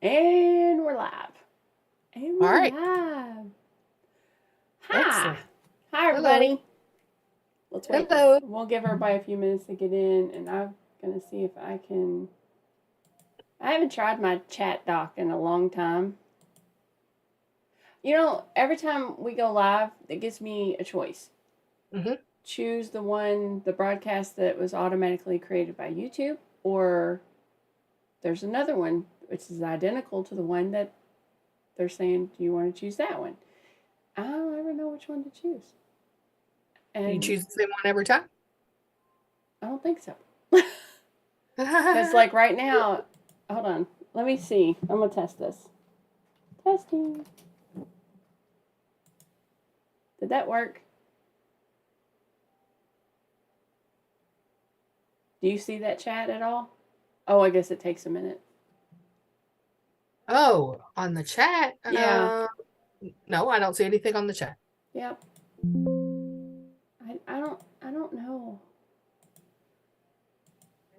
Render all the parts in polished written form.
And we're live. And All we're right. live. Hi. Excellent. Hi, Hello. everybody. Let's wait. Hello. We'll give everybody a few minutes to get in, and I'm going to see if I can. I haven't tried my chat doc in a long time. You know, every time we go live, it gives me a choice. Mm-hmm. Choose the broadcast that was automatically created by YouTube, or there's another one which is identical to the one that they're saying, do you want to choose that one? I don't ever know which one to choose. You And choose the same one every time? I don't think so. Because, like, right now, hold on. Let me see. I'm going to test this. Testing. Did that work? Do you see that chat at all? Oh, I guess it takes a minute. Oh, on the chat? Yeah. No, I don't see anything on the chat. Yep. I don't know.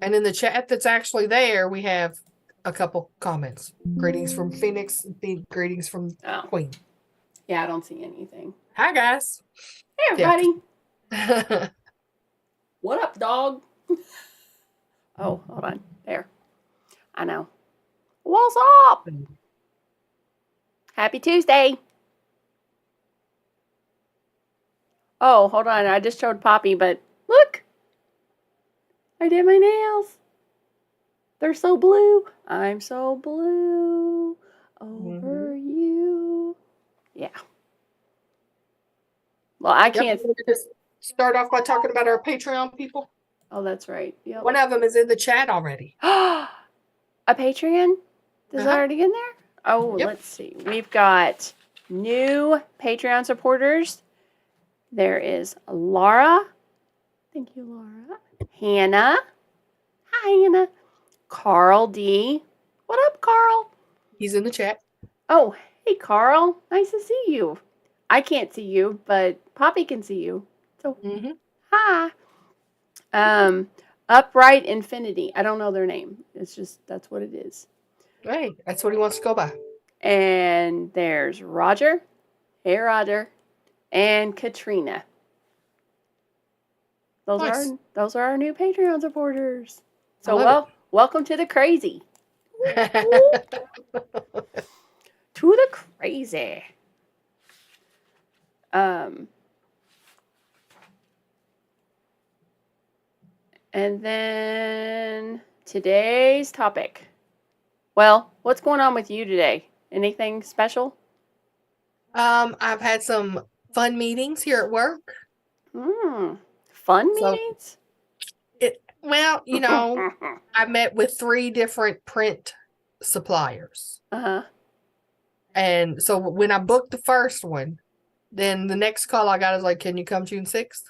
And in the chat that's actually there, we have a couple comments. Greetings from Phoenix. Greetings from Oh. Queen. Yeah, I don't see anything. Hi, guys. Hey, everybody. Yeah. What up, dog? Oh, hold on. There. I know. What's up? Happy Tuesday. Oh, hold on. I just showed Poppy, but look. I did my nails. They're so blue. I'm so blue over you. Yeah. Well, I can't. Yep. Just start off by talking about our Patreon people. Oh, that's right. Yep. One of them is in the chat already. A Patreon? Is that already in there? Oh, Yep. let's see. We've got new Patreon supporters. There is Laura. Thank you, Laura. Hannah. Hi, Hannah. Carl D. What up, Carl? He's in the chat. Oh, hey, Carl. Nice to see you. I can't see you, but Poppy can see you. So, hi. Upright Infinity. I don't know their name. It's just, that's what it is. Hey, that's what he wants to go by. And there's Roger. Hey, Roger. And Katrina. Those are our new Patreon supporters. So, welcome to the crazy. To the crazy. And then today's topic. Well, what's going on with you today? Anything special? I've had some fun meetings here at work. Fun meetings? Well, you know, I met with 3 different print suppliers. And so when I booked the first one, then the next call I got is like, can you come June 6th?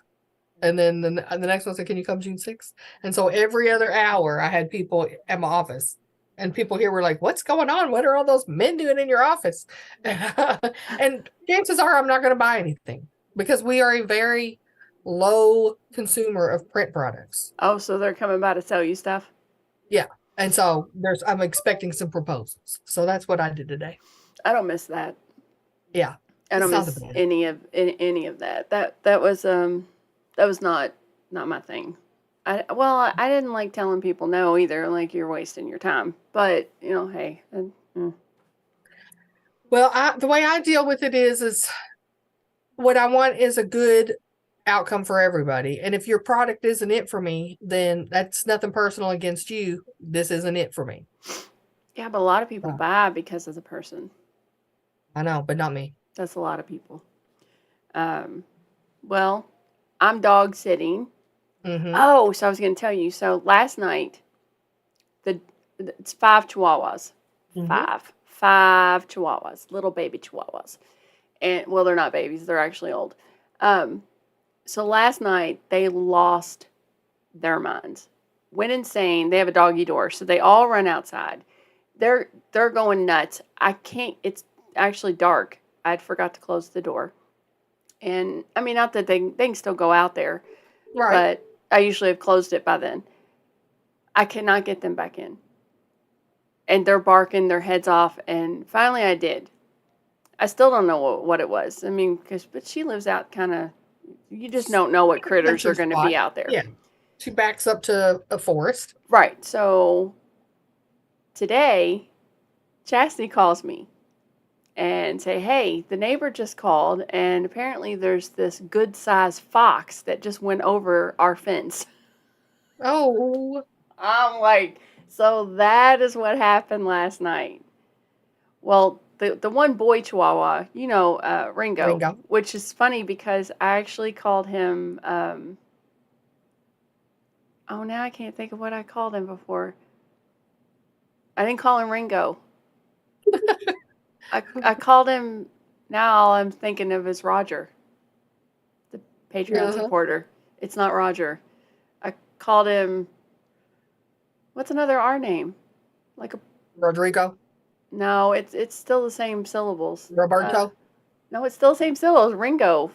And then the next one said, can you come June 6th? And so every other hour I had people at my office. And people here were like, what's going on? What are all those men doing in your office? And chances are I'm not going to buy anything because we are a very low consumer of print products. Oh, so they're coming by to sell you stuff? Yeah. And so I'm expecting some proposals. So that's what I did today. I don't miss that. Yeah. I don't miss any of that. That was not my thing. I didn't like telling people no either. Like, you're wasting your time. But hey. Well, the way I deal with it is what I want is a good outcome for everybody. And if your product isn't it for me, then that's nothing personal against you. This isn't it for me. Yeah, but a lot of people buy because of the person. I know, but not me. That's a lot of people. Well, I'm dog sitting. Oh, so I was going to tell you. So last night, it's 5 Chihuahuas. 5 Chihuahuas, little baby Chihuahuas. And well, they're not babies; they're actually old. So last night they lost their minds, went insane. They have a doggy door, so they all run outside. They're going nuts. I can't. It's actually dark. I forgot to close the door. And I mean, not that they can still go out there, right? But I usually have closed it by then. I cannot get them back in. and they're barking their heads off. And finally I did. I still don't know what it was. I mean, but she lives out kind of, you just don't know what critters are going to be out there. Yeah. She backs up to a forest. Right. So today, Chastity calls me and say, hey, the neighbor just called, and apparently there's this good-sized fox that just went over our fence. Oh. I'm like, so that is what happened last night. Well, the one boy Chihuahua, Ringo, which is funny because I actually called him, now I can't think of what I called him before. I didn't call him Ringo. I called him, now all I'm thinking of is Roger, the Patreon supporter. It's not Roger. I called him, what's another R name? Like a Rodrigo? No, it's still the same syllables. Roberto? No, it's still the same syllables. Ringo.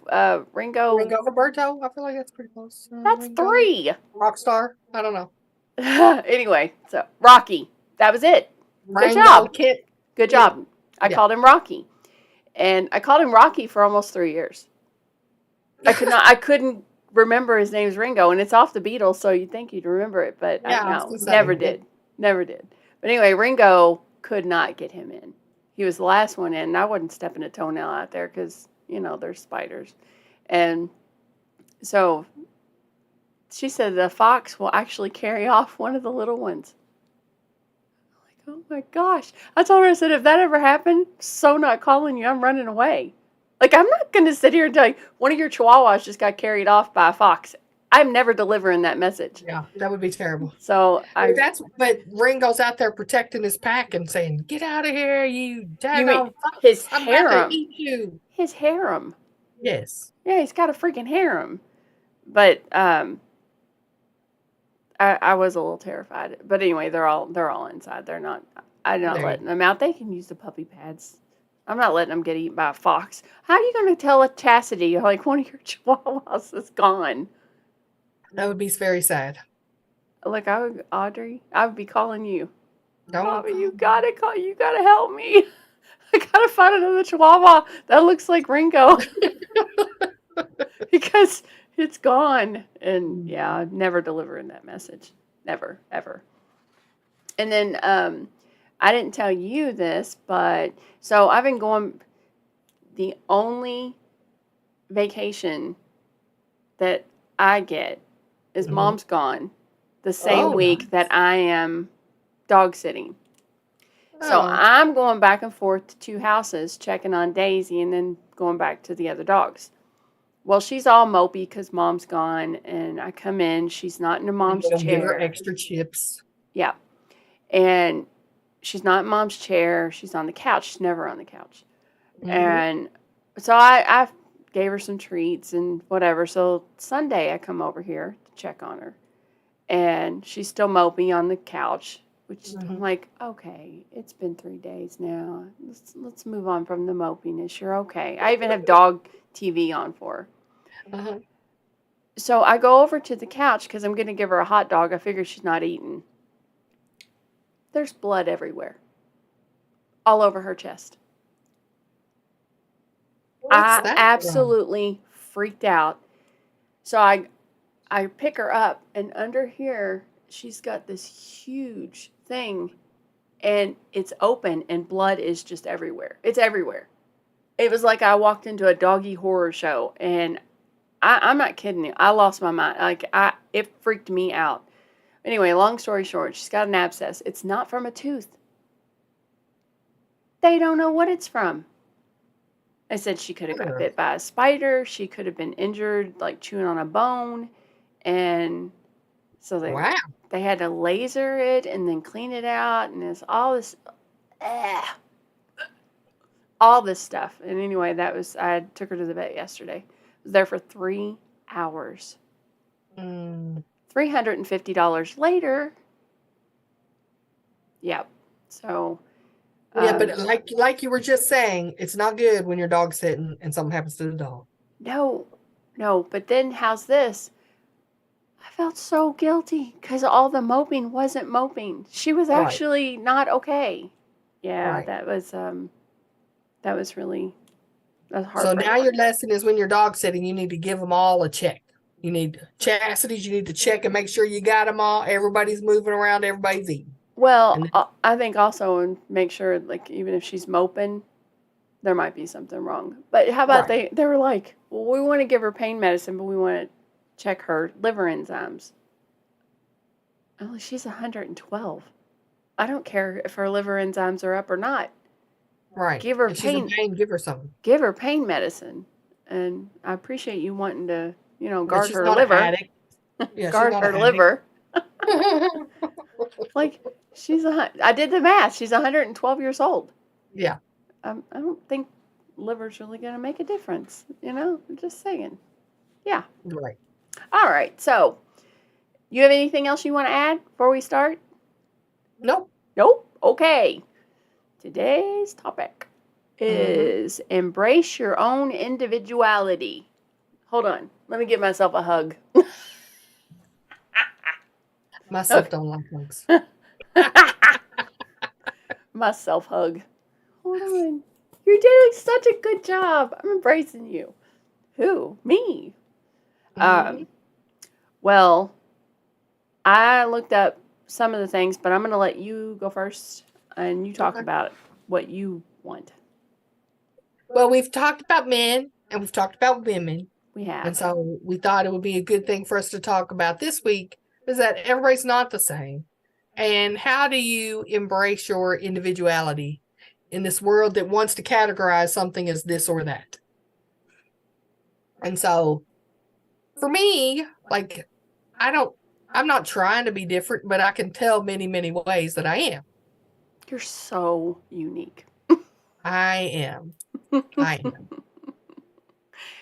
Ringo Roberto? I feel like that's pretty close. That's Ringo. 3. Rockstar? I don't know. Anyway, so Rocky. That was it. Good Ringo, job. Kit. Good job. I called him Rocky. And I called him Rocky for almost 3 years. I couldn't remember his name's Ringo, and it's off the Beatles, so you'd think you'd remember it, but never did. Never did. But anyway, Ringo could not get him in. He was the last one in, and I wasn't stepping a toenail out there because, there's spiders. And so she said the fox will actually carry off one of the little ones. I'm like, oh my gosh. I told her, I said, if that ever happened, so not calling you, I'm running away. Like, I'm not going to sit here and tell you, one of your chihuahuas just got carried off by a fox. I'm never delivering that message. Yeah, that would be terrible. So but Ringo's out there protecting his pack and saying, "Get out of here, you daggone fox! His I'm harem. about to eat you." His harem. Yes. Yeah, he's got a freaking harem. But I was a little terrified. But anyway, they're all inside. They're not. I'm not letting them out. They can use the puppy pads. I'm not letting them get eaten by a fox. How are you going to tell a Chastity like one of your chihuahuas is gone? That would be very sad. Like Audrey, I would be calling you. Bobby, you gotta help me. I gotta find another chihuahua that looks like Ringo. Because it's gone. And yeah, never delivering that message. Never, ever. And then I didn't tell you this, but so I've been going, the only vacation that I get is Mom's gone the same week that I am dog sitting. So I'm going back and forth to 2 houses, checking on Daisy, and then going back to the other dogs. Well, she's all mopey because Mom's gone, and I come in. She's not in her mom's chair. Give her extra chips. Yeah. And she's not in Mom's chair. She's on the couch. She's never on the couch. Mm-hmm. And so I gave her some treats and whatever. So Sunday I come over here to check on her. And she's still mopey on the couch, which I'm like, okay, it's been 3 days now. Let's move on from the mopiness. You're okay. I even have dog TV on for her. So I go over to the couch because I'm going to give her a hot dog. I figure she's not eating. There's blood everywhere. All over her chest. I absolutely freaked out. So I pick her up, and under here, she's got this huge thing, and it's open, and blood is just everywhere. It's everywhere. It was like I walked into a doggy horror show, and I'm not kidding you. I lost my mind. It freaked me out. Anyway, long story short, she's got an abscess. It's not from a tooth. They don't know what it's from. I said she could have got bit by a spider. She could have been injured, like chewing on a bone. And so they had to laser it and then clean it out. And there's all this stuff. And anyway, I took her to the vet yesterday. I was there for 3 hours. $350 later. Yep. So. Yeah, but like you were just saying, it's not good when you're dog sitting and something happens to the dog. No. But then how's this? I felt so guilty because all the moping wasn't moping. She was actually not okay. Yeah, that was really heartbreaking. So now your lesson is when you're dog sitting, you need to give them all a check. You need chastities. You need to check and make sure you got them all. Everybody's moving around. Everybody's eating. Well, I think also make sure, like, even if she's moping, there might be something wrong. But how about they were like, well, we want to give her pain medicine, but we want to check her liver enzymes. Oh, she's 112. I don't care if her liver enzymes are up or not. Right. Give her if she's in pain, give her something. Give her pain medicine. And I appreciate you wanting to, guard her liver. Yeah, guard her liver. Like, I did the math. She's 112 years old. Yeah. I don't think liver's really going to make a difference. I'm just saying. Yeah. Right. All right. So, you have anything else you want to add before we start? Nope. Okay. Today's topic is embrace your own individuality. Hold on. Let me give myself a hug. Myself don't like hugs. Myself hug. Hold on. You're doing such a good job. I'm embracing you. Who? Me. Well, I looked up some of the things, but I'm going to let you go first and you talk about what you want. Well, we've talked about men and we've talked about women. We have. And so we thought it would be a good thing for us to talk about this week is that everybody's not the same. And how do you embrace your individuality in this world that wants to categorize something as this or that? And so for me, like, I'm not trying to be different, but I can tell many, many ways that I am. You're so unique. I am.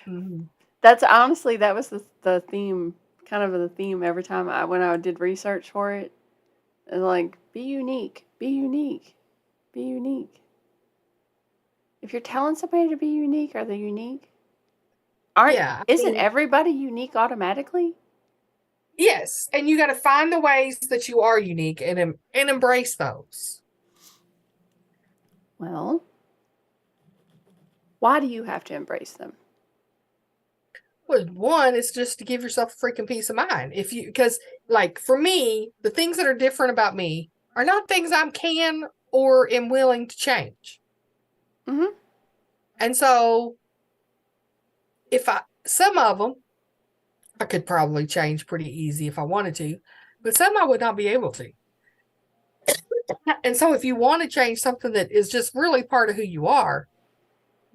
Mm-hmm. That's honestly, that was the theme, kind of the theme every time when I did research for it. It's like, be unique, be unique, be unique. If you're telling somebody to be unique, are they unique? Isn't everybody unique automatically? Yes, and you got to find the ways that you are unique and embrace those. Well, why do you have to embrace them? Well, one is just to give yourself a freaking peace of mind. Because like for me, the things that are different about me are not things I can or am willing to change. Mm-hmm. And so some of them, I could probably change pretty easy if I wanted to, but some I would not be able to. And so if you want to change something that is just really part of who you are,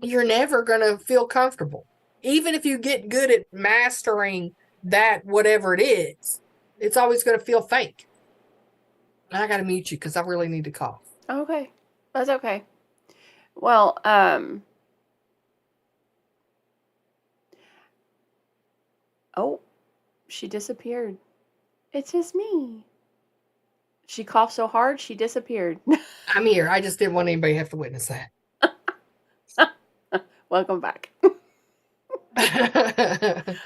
you're never going to feel comfortable. Even if you get good at mastering that, whatever it is, it's always going to feel fake. I got to mute you because I really need to cough. Okay. That's okay. Well, oh, she disappeared. It's just me. She coughed so hard, she disappeared. I'm here. I just didn't want anybody to have to witness that. Welcome back. I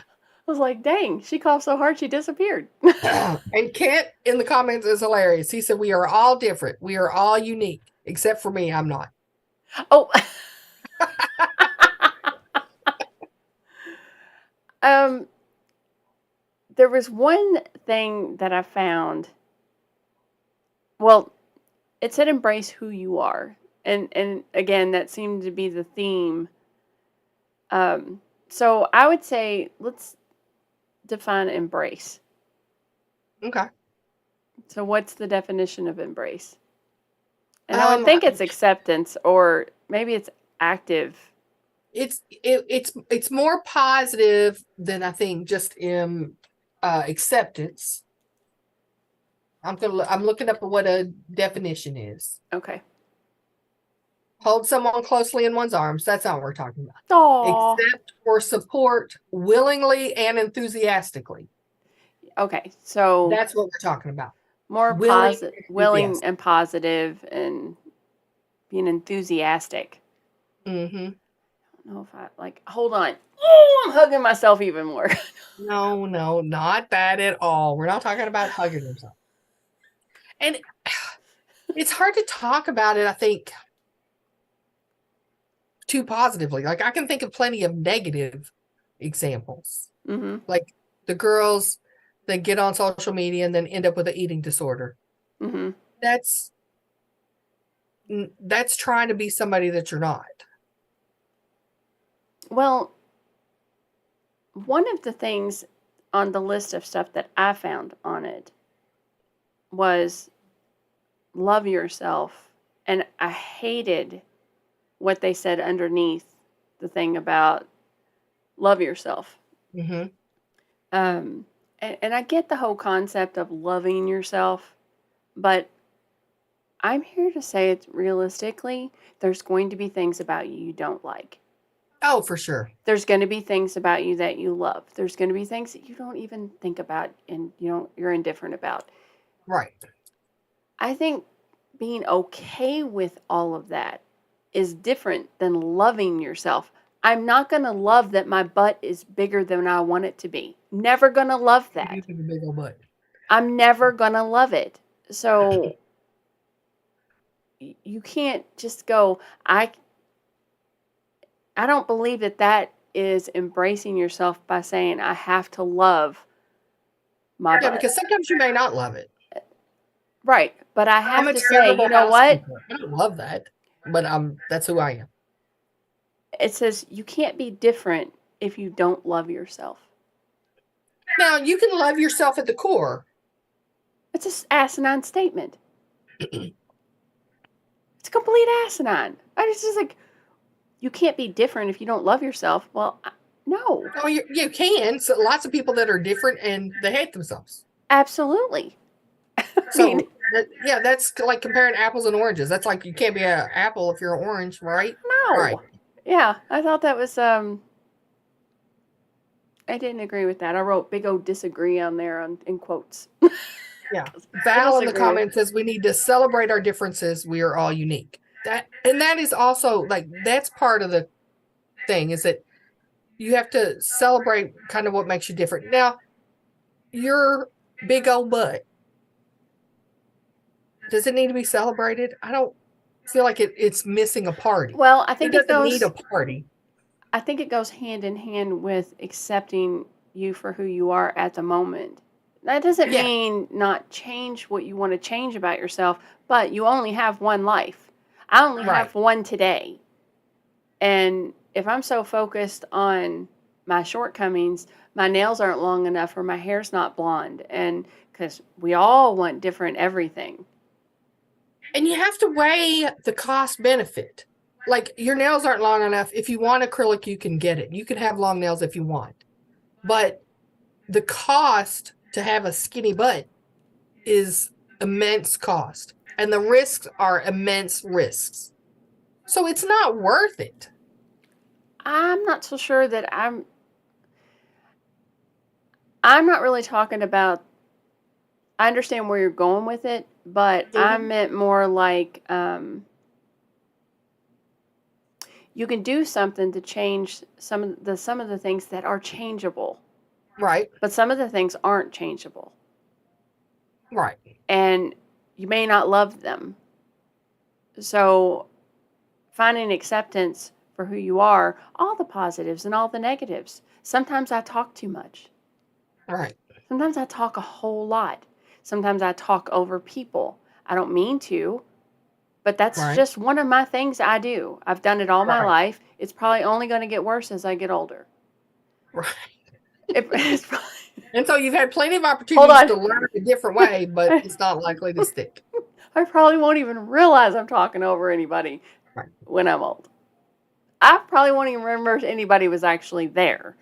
was like, dang, she coughed so hard, she disappeared. And Kent in the comments is hilarious. He said, we are all different. We are all unique, except for me. I'm not. Oh. There was one thing that I found. Well, it said embrace who you are. And again, that seemed to be the theme. So I would say let's define embrace. Okay. So what's the definition of embrace? And I would think it's acceptance, or maybe it's active. It's more positive than I think just acceptance. I'm looking up what a definition is. Okay. Hold someone closely in one's arms. That's not what we're talking about. Aww. Accept or support willingly and enthusiastically. Okay, so that's what we're talking about. More willing and positive and being enthusiastic. Mm-hmm. I don't know if hold on. Oh, I'm hugging myself even more. No, not that at all. We're not talking about hugging yourself. And it's hard to talk about it, I think, too positively. Like, I can think of plenty of negative examples. Mm-hmm. Like the girls that get on social media and then end up with an eating disorder. Mm-hmm. That's trying to be somebody that you're not. Well, one of the things on the list of stuff that I found on it was love yourself. And I hated what they said underneath the thing about love yourself. Mm-hmm. And I get the whole concept of loving yourself, but I'm here to say it's realistically, there's going to be things about you don't like. Oh, for sure. There's going to be things about you that you love. There's going to be things that you don't even think about and you're indifferent about. Right. I think being okay with all of that is different than loving yourself. I'm not going to love that my butt is bigger than I want it to be. Never going to love that. You have a big old butt. I'm never going to love it. So you can't just go, I don't believe that is embracing yourself by saying I have to love my butt. Because sometimes you may not love it. Right, but I have to say, you know what? I don't love that, but that's who I am. It says you can't be different if you don't love yourself. Now, you can love yourself at the core. It's an asinine statement. It's complete asinine. It's just like, you can't be different if you don't love yourself. Well, no. Oh, you can. So lots of people that are different and they hate themselves. Absolutely. That's like comparing apples and oranges. That's like you can't be an apple if you're an orange, right? No. Right. Yeah, I thought that was I didn't agree with that. I wrote big old disagree on there in quotes. Yeah. Val in the comments says we need to celebrate our differences. We are all unique. That is also like that's part of the thing is that you have to celebrate kind of what makes you different. Now, your big old butt, does it need to be celebrated? I don't feel like it's missing a party. Well, I think it doesn't need a party. I think it goes hand in hand with accepting you for who you are at the moment. That doesn't mean not change what you want to change about yourself, but you only have one life. I only have one today. And if I'm so focused on my shortcomings, my nails aren't long enough or my hair's not blonde, and because we all want different everything. And you have to weigh the cost benefit. Like your nails aren't long enough. If you want acrylic, you can get it. You can have long nails if you want. But the cost to have a skinny butt is immense cost. And the risks are immense risks. So it's not worth it. I'm not so sure that I'm not really talking about, I understand where you're going with it, but I meant more like you can do something to change some of the things that are changeable. Right. But some of the things aren't changeable. Right. And you may not love them. So finding acceptance for who you are, all the positives and all the negatives. Sometimes I talk too much. Right. Sometimes I talk a whole lot. Sometimes I talk over people. I don't mean to, but that's just one of my things I do. I've done it all my life. It's probably only going to get worse as I get older. Right. It's probably... And so you've had plenty of opportunities to learn a different way, but it's not likely to stick. I probably won't even realize I'm talking over anybody when I'm old. I probably won't even remember if anybody was actually there.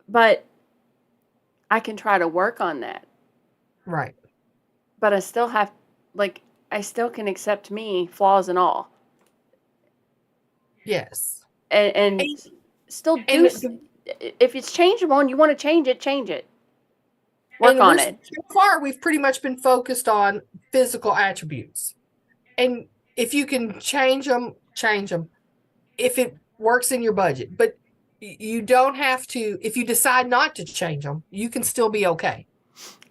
But I can try to work on that. Right. But I still have, I still can accept me, flaws and all. Yes. And still do, if it's changeable and you want to change it. Work on it. So far, we've pretty much been focused on physical attributes. And if you can change them, change them. If it works in your budget. But You don't have to, if you decide not to change them, you can still be okay.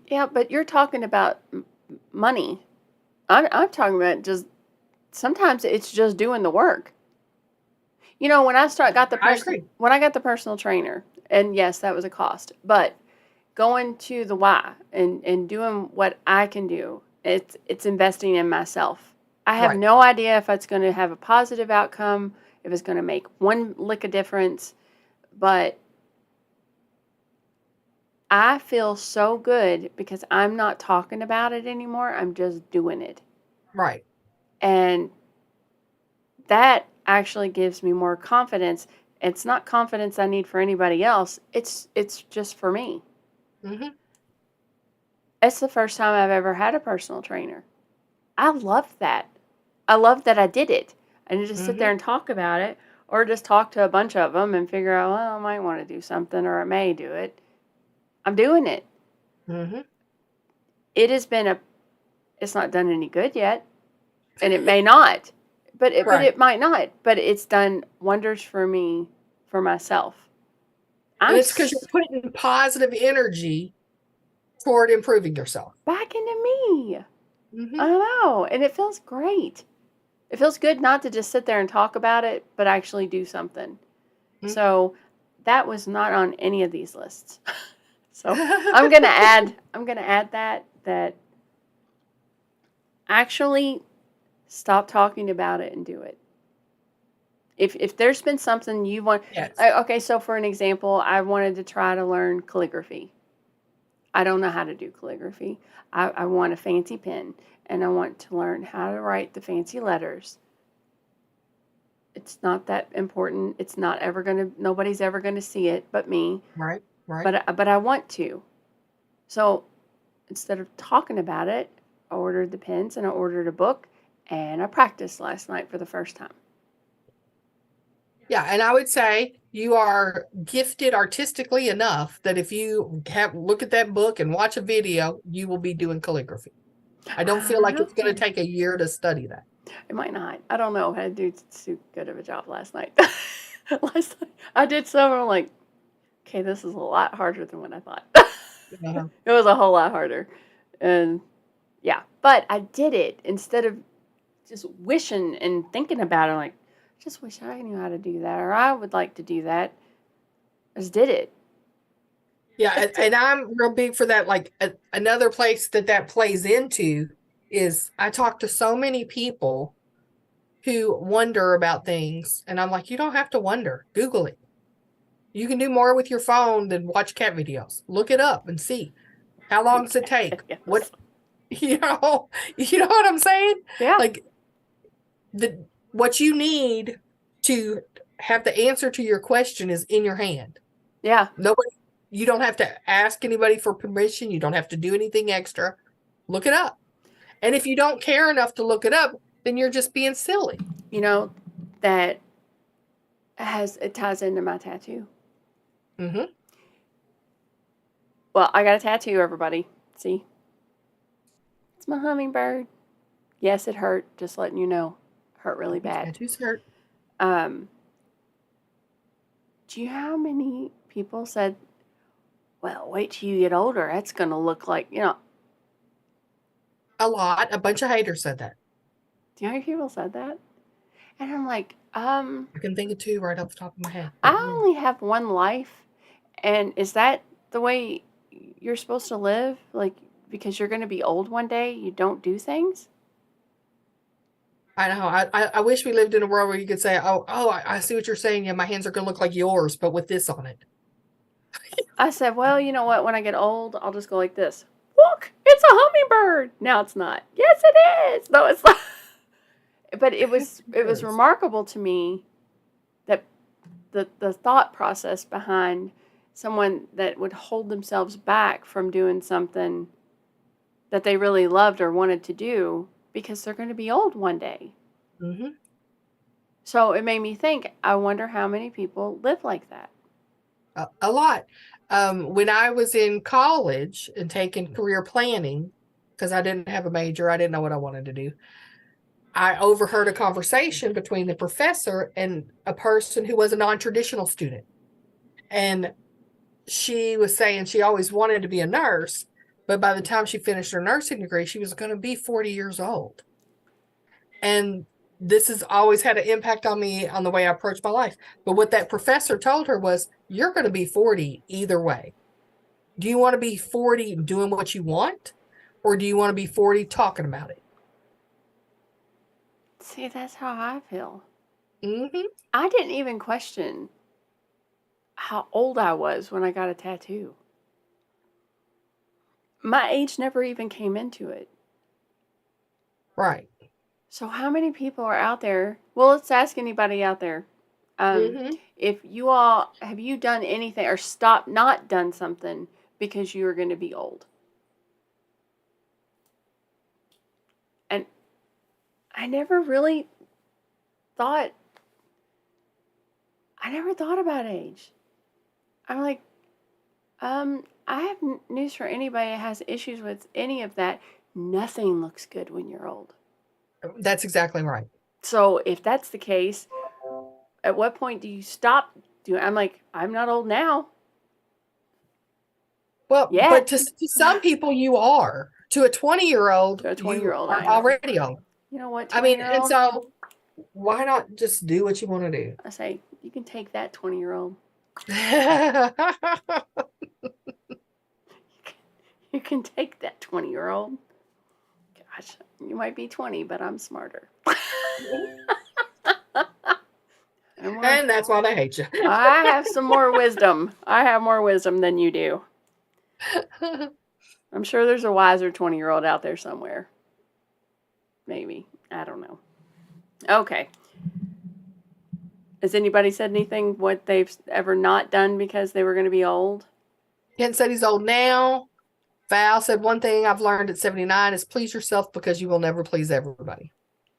Yeah, but you're talking about money. I'm talking about just sometimes it's just doing the work. You know, when I agree. when I got the personal trainer, and yes, that was a cost, but going to the Y and doing what I can do, it's investing in myself. I have Right. no idea if it's going to have a positive outcome, if it's going to make one lick of difference, but I feel so good because I'm not talking about it anymore. I'm just doing it. Right. And that actually gives me more confidence. It's not confidence I need for anybody else. It's just for me. Mm-hmm. It's the first time I've ever had a personal trainer. I loved that. I love that I did it. I didn't just sit Mm-hmm. there and talk about it or just talk to a bunch of them and figure out, well, I might want to do something or I may do it. I'm doing it. Mm-hmm. It has been it's not done any good yet, and it may not, but Right. it might not. But it's done wonders for me, for myself. And I'm it's because you're putting positive energy toward improving yourself. back into me. Mm-hmm. I know, and it feels great. It feels good not to just sit there and talk about it, but actually do something. So that was not on any of these lists. So I'm gonna add that actually stop talking about it and do it. If there's been something you want, Yes. okay, so for an example, I wanted to try to learn calligraphy. I don't know how to do calligraphy. I want a fancy pen and I want to learn how to write the fancy letters. It's not that important. It's not ever gonna. Nobody's ever gonna see it but me. Right. Right. But I want to. So instead of talking about it, I ordered the pens and I ordered a book and I practiced last night for the first time. Yeah, and I would say you are gifted artistically enough that if you have look at that book and watch a video, you will be doing calligraphy. I don't feel like it's going to take a year to study that. It might not. I don't know. I did too good of a job last night. Last night I did some. I'm like, okay, this is a lot harder than what I thought. Uh-huh. It was a whole lot harder, and yeah, but I did it instead of just wishing and thinking about it. Like, I just wish I knew how to do that, or I would like to do that. I just did it. Yeah, and I'm real big for that. Like another place that plays into is I talk to so many people who wonder about things, and I'm like, you don't have to wonder. Google it. You can do more with your phone than watch cat videos. Look it up and see how long does it take. Yes. You know, you know what I'm saying? Yeah. Like what you need to have the answer to your question is in your hand. Yeah. Nobody, you don't have to ask anybody for permission. You don't have to do anything extra. Look it up. And if you don't care enough to look it up, then you're just being silly. You know, that it ties into my tattoo. Mm-hmm. Well, I got a tattoo, everybody. See? It's my hummingbird. Yes, it hurt. Just letting you know. Hurt really bad. Tattoos hurt. Do you know how many people said, well, wait till you get older. That's going to look like, A lot. A bunch of haters said that. do you know how many people said that? And I'm like, I can think of two right off the top of my head. I only have one life. And is that the way you're supposed to live? Like, because you're going to be old one day, you don't do things? I know. I wish we lived in a world where you could say, I see what you're saying. Yeah, my hands are going to look like yours, but with this on it. I said, well, you know what? When I get old, I'll just go like this. Look, it's a hummingbird. Now it's not. Yes, it is. No, it's not. But it was remarkable to me that the thought process behind someone that would hold themselves back from doing something that they really loved or wanted to do because they're going to be old one day. Mm-hmm. So it made me think, I wonder how many people live like that. A lot. When I was in college and taking career planning, because I didn't have a major, I didn't know what I wanted to do. I overheard a conversation between the professor and a person who was a non-traditional student. And she was saying she always wanted to be a nurse, but by the time she finished her nursing degree, she was going to be 40 years old. And this has always had an impact on me on the way I approach my life. But what that professor told her was, you're going to be 40 either way. Do you want to be 40 doing what you want, or do you want to be 40 talking about it? See, that's how I feel. Mm-hmm. I didn't even question how old I was when I got a tattoo. My age never even came into it. Right. So how many people are out there? Well, let's ask anybody out there. If you all, have you done anything or stopped not done something because you were going to be old? And I never really thought, about age. I'm like, I have news for anybody that has issues with any of that. Nothing looks good when you're old. That's exactly right. So if that's the case, at what point do you stop doing? I'm like, I'm not old now. Well, but to some people you are. To a 20-year-old, To a 20-year-old, you are already old. You know what? I mean, and so why not just do what you want to do? I say, you can take that 20-year-old. You can take that 20-year-old. Gosh, you might be 20, but I'm smarter. And that's why they hate you. I have some more wisdom. I have more wisdom than you do. I'm sure there's a wiser 20-year-old out there somewhere. Maybe. I don't know. Okay. Has anybody said anything what they've ever not done because they were going to be old? Kent said he's old now. Val said one thing I've learned at 79 is please yourself because you will never please everybody.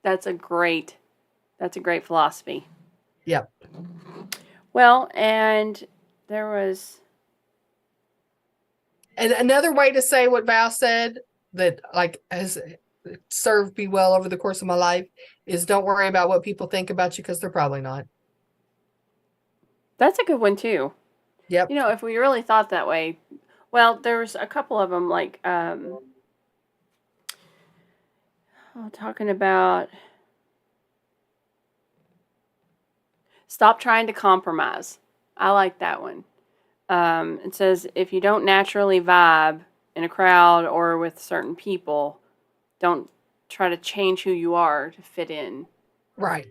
That's a great philosophy. Yep. Well, and there was... And another way to say what Val said that like has served me well over the course of my life is don't worry about what people think about you because they're probably not. That's a good one too. Yep. You know, if we really thought that way, well, there's a couple of them like talking about stop trying to compromise. I like that one. It says if you don't naturally vibe in a crowd or with certain people, don't try to change who you are to fit in. Right.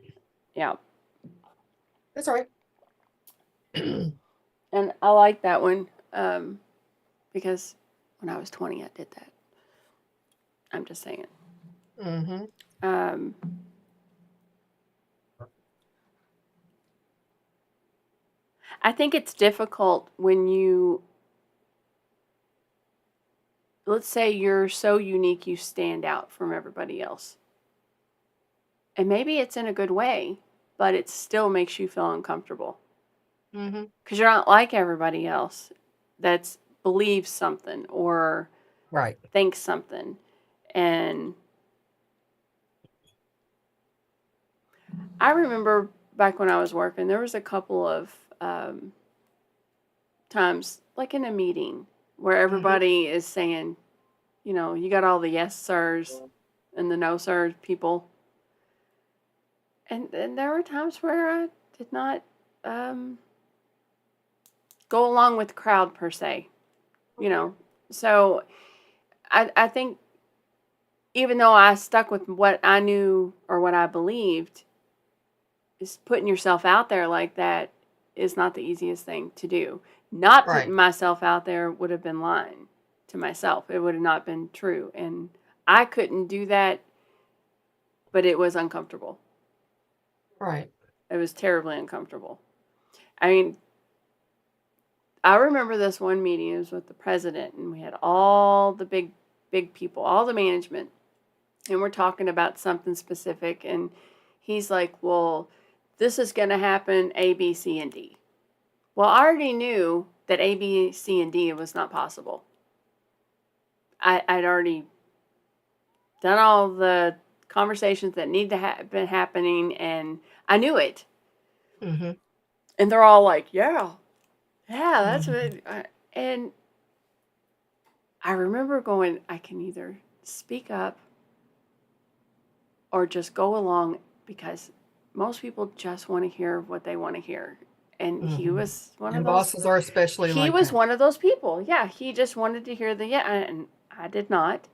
Yeah. That's right. And I like that one because when I was 20, I did that. I'm just saying. Mm-hmm. I think it's difficult when you, let's say you're so unique you stand out from everybody else. And maybe it's in a good way, but it still makes you feel uncomfortable. Because you're not like everybody else that believes something or thinks something. And I remember back when I was working, there was a couple of times, like in a meeting, where everybody is saying, you know, you got all the yes sirs and the no sirs people. And there were times where I did not go along with the crowd per se, you know. So I think even though I stuck with what I knew or what I believed, is putting yourself out there like that is not the easiest thing to do. Not putting myself out there would have been lying to myself. It would have not been true. And I couldn't do that, but it was uncomfortable. Right. It was terribly uncomfortable. I mean, I remember this one meeting. It was with the president, and we had all the big people, all the management, and we're talking about something specific. And he's like, well, this is going to happen A, B, C, and D. Well, I already knew that A, B, C, and D was not possible. I'd already done all the conversations that need to have been happening, and I knew it. And they're all like, yeah, Yeah, that's what. And I remember going, I can either speak up or just go along, because most people just want to hear what they want to hear. And he was one of And those. bosses are especially He like was that. one of those people. Yeah, he just wanted to hear the yeah, and I did not.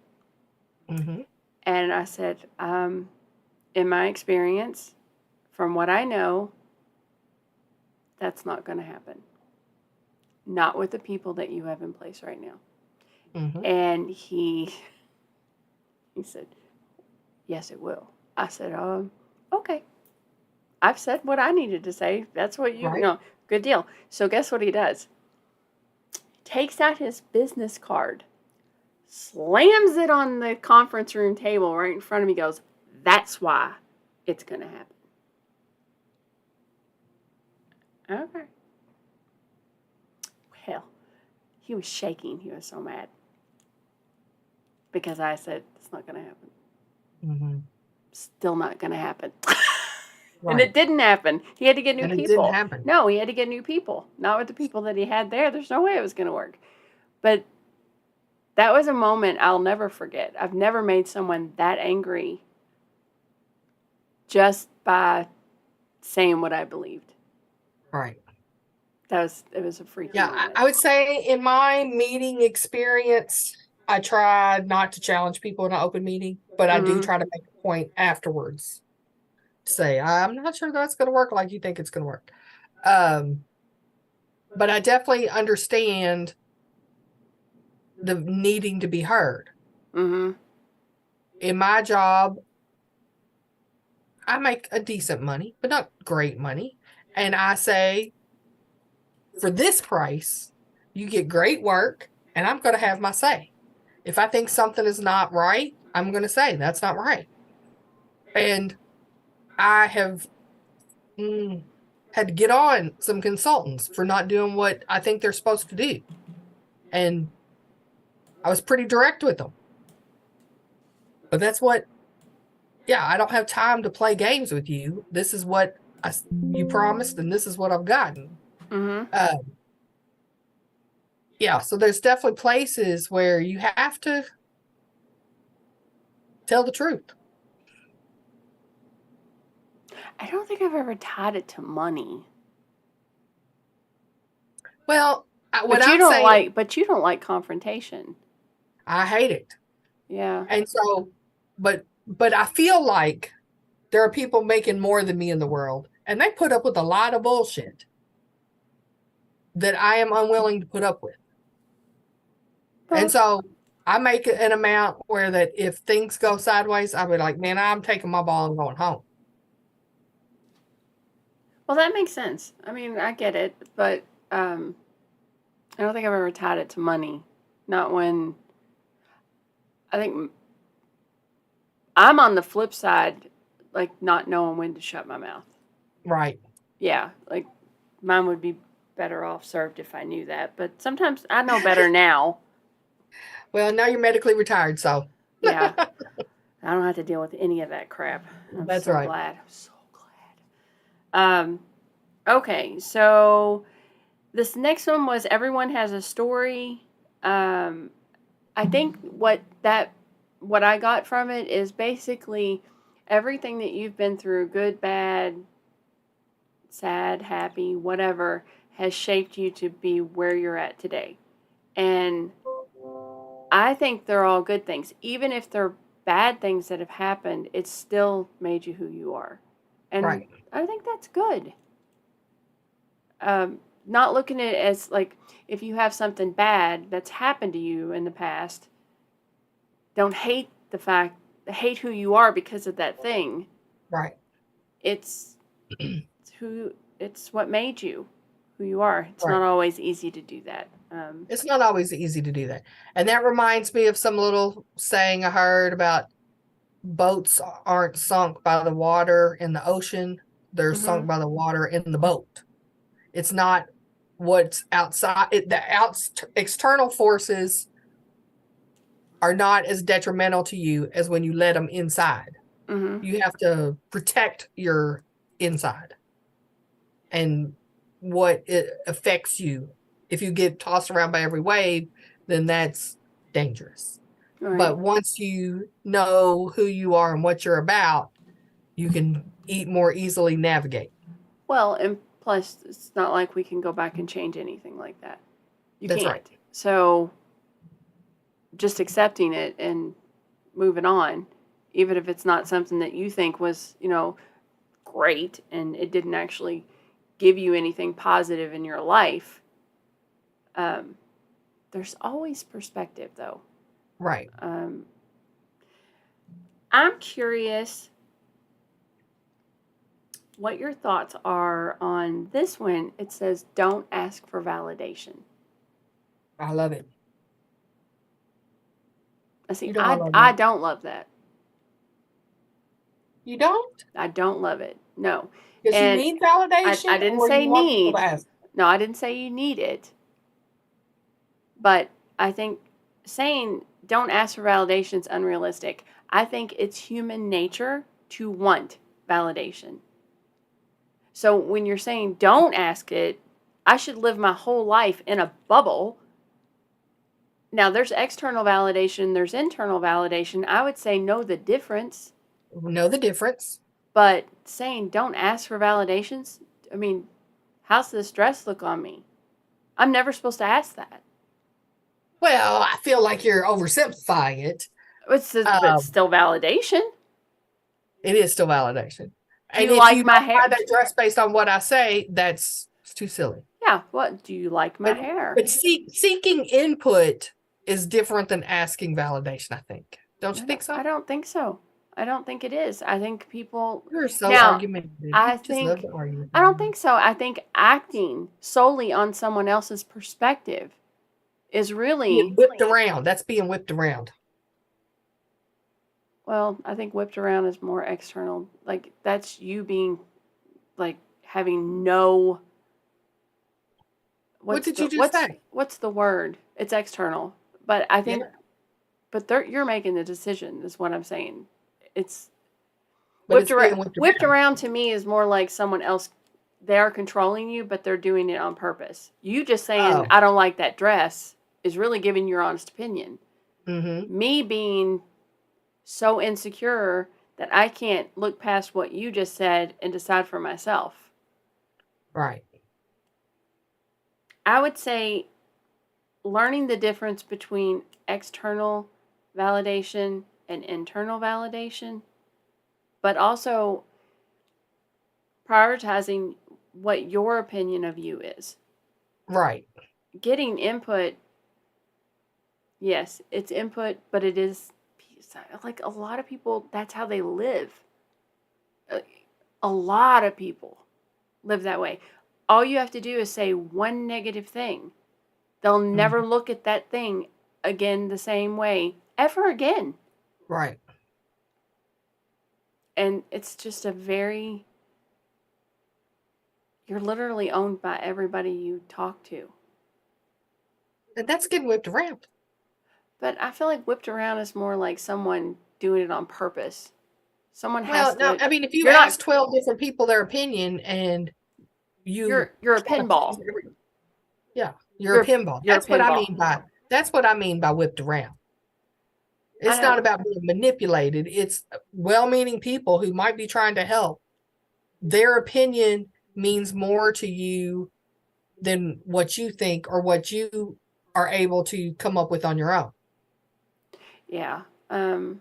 And I said, in my experience, from what I know, that's not going to happen. Not with the people that you have in place right now. And he said, yes, it will. I said, okay. I've said what I needed to say. That's what you know. Good deal. So guess what he does? Takes out his business card, slams it on the conference room table right in front of me, goes, that's why it's going to happen. Okay. Well, he was shaking. He was so mad. Because I said, it's not going to happen. Still not going to happen. And it didn't happen. He had to get new people. It didn't happen. No, he had to get new people. Not with the people that he had there. There's no way it was going to work. But that was a moment I'll never forget. I've never made someone that angry just by saying what I believed. Right. It was a freaky moment. I would say in my meeting experience, I try not to challenge people in an open meeting, but I do try to make a point afterwards. Say, I'm not sure that's going to work like you think it's going to work. But I definitely understand the needing to be heard. In my job, I make a decent money, but not great money. And I say, for this price, you get great work, and I'm going to have my say. If I think something is not right, I'm going to say that's not right. And I have had to get on some consultants for not doing what I think they're supposed to do. And I was pretty direct with them. But that's what, I don't have time to play games with you. This is what you promised, and this is what I've gotten. So there's definitely places where you have to tell the truth. I don't think I've ever tied it to money. Well, but you don't like confrontation. I hate it. Yeah. And so, but I feel like there are people making more than me in the world, and they put up with a lot of bullshit that I am unwilling to put up with. And so I make an amount where that if things go sideways, I'll be like, man, I'm taking my ball and going home. Well, that makes sense. I mean, I get it, but I don't think I've ever tied it to money. Not when I think I'm on the flip side, like not knowing when to shut my mouth. Right. Yeah, like mine would be better off served if I knew that, but sometimes I know better now. Well, now you're medically retired, so. Yeah. I don't have to deal with any of that crap. That's right. Glad. I'm so glad. Okay, so this next one was everyone has a story. I think what I got from it is basically everything that you've been through, good, bad, sad, happy, whatever, has shaped you to be where you're at today. And I think they're all good things. Even if they're bad things that have happened, it's still made you who you are. And I think that's good. Not looking at it as like, if you have something bad that's happened to you in the past, don't hate hate who you are because of that thing. Right. It's what made you who you are. It's not always easy to do that. It's not always easy to do that. And that reminds me of some little saying I heard about boats aren't sunk by the water in the ocean. They're sunk by the water in the boat. It's not what's outside. External forces are not as detrimental to you as when you let them inside. You have to protect your inside and what it affects you if you get tossed around by every wave, then that's dangerous. Right. But once you know who you are and what you're about, you can more easily navigate. Well, and plus, it's not like we can go back and change anything like that. You That's can't. right. So just accepting it and moving on, even if it's not something that you think was, great and it didn't actually give you anything positive in your life. There's always perspective, though. Right. I'm curious what your thoughts are on this one. It says, don't ask for validation. I love it. See, I don't love that. You don't? I don't love it. No. Because you need validation? I didn't say need. No, I didn't say you need it. But I think saying don't ask for validation is unrealistic. I think it's human nature to want validation. So when you're saying don't ask it, I should live my whole life in a bubble. Now, there's external validation, there's internal validation. I would say know the difference. Know the difference. But saying don't ask for validations, I mean, how's this dress look on me? I'm never supposed to ask that. Well, I feel like you're oversimplifying it. It's still validation. It is still validation. Do you like my hair? Buy that dress based on what I say, it's too silly. Yeah. What do you like my hair? But seeking input is different than asking validation, I think. Don't you think so? I don't think so. I don't think it is. I think people. You're so argumentative. I don't think so. I think acting solely on someone else's perspective is really being whipped around. That's being whipped around. Well, I think whipped around is more external. Like that's you being, like having no. What did you just say? What's the word? It's external, but I think, but you're making the decision. Is what I'm saying. It's whipped around to me is more like someone else. They are controlling you, but they're doing it on purpose. You just saying I don't like that dress is really giving your honest opinion. Mm-hmm. Me being so insecure that I can't look past what you just said and decide for myself. Right. I would say learning the difference between external validation and internal validation, but also prioritizing what your opinion of you is. Right. Getting input, yes, it's input, but it is like a lot of people, that's how they live. A lot of people live that way. All you have to do is say one negative thing. They'll never look at that thing again the same way ever again. Right. And it's just you're literally owned by everybody you talk to. And that's getting whipped around. But I feel like whipped around is more like someone doing it on purpose. Someone has to. I mean, if you ask 12 different people their opinion and you're a pinball. Yeah, you're a pinball. That's what I mean by whipped around. It's not about being manipulated. It's well-meaning people who might be trying to help. Their opinion means more to you than what you think or what you are able to come up with on your own. Yeah. A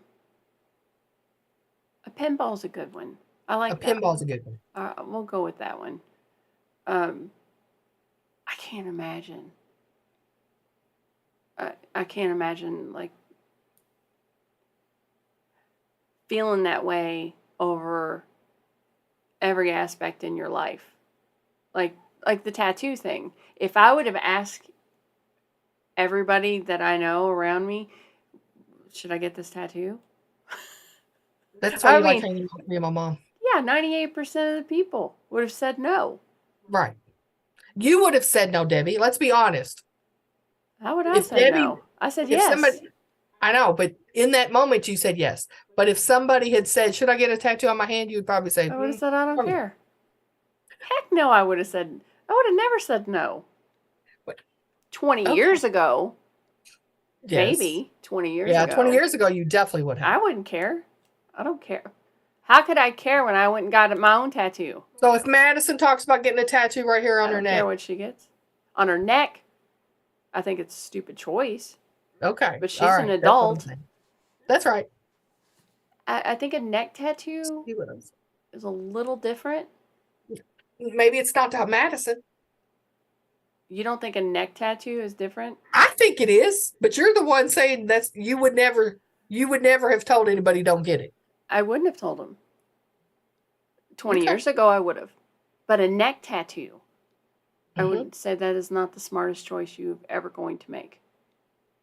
pinball's a good one. I like that. A pinball's a good one. We'll go with that one. I can't imagine. I can't imagine like feeling that way over every aspect in your life. Like the tattoo thing. If I would have asked everybody that I know around me, should I get this tattoo? That's why you like hanging with me and my mom. Yeah, 98% of the people would have said no. Right. You would have said no, Debbie. Let's be honest. How would I say no? I said yes. I know, but in that moment you said yes. But if somebody had said, should I get a tattoo on my hand? You would probably say, I would have said, I don't care. Heck no, I would have never said no. 20 Okay. years ago, Yes. maybe 20 years ago. 20 years ago, you definitely would have. I wouldn't care. I don't care. How could I care when I went and got my own tattoo? So if Madison talks about getting a tattoo right here on her neck. I don't care what she gets. On her neck, I think it's a stupid choice. Okay. But she's an adult. That's right. I think a neck tattoo is a little different. Maybe it's not to Madison. You don't think a neck tattoo is different? I think it is, but you're the one saying you would never have told anybody don't get it. I wouldn't have told them. 20 years ago, I would have. But a neck tattoo, I would say that is not the smartest choice you're ever going to make.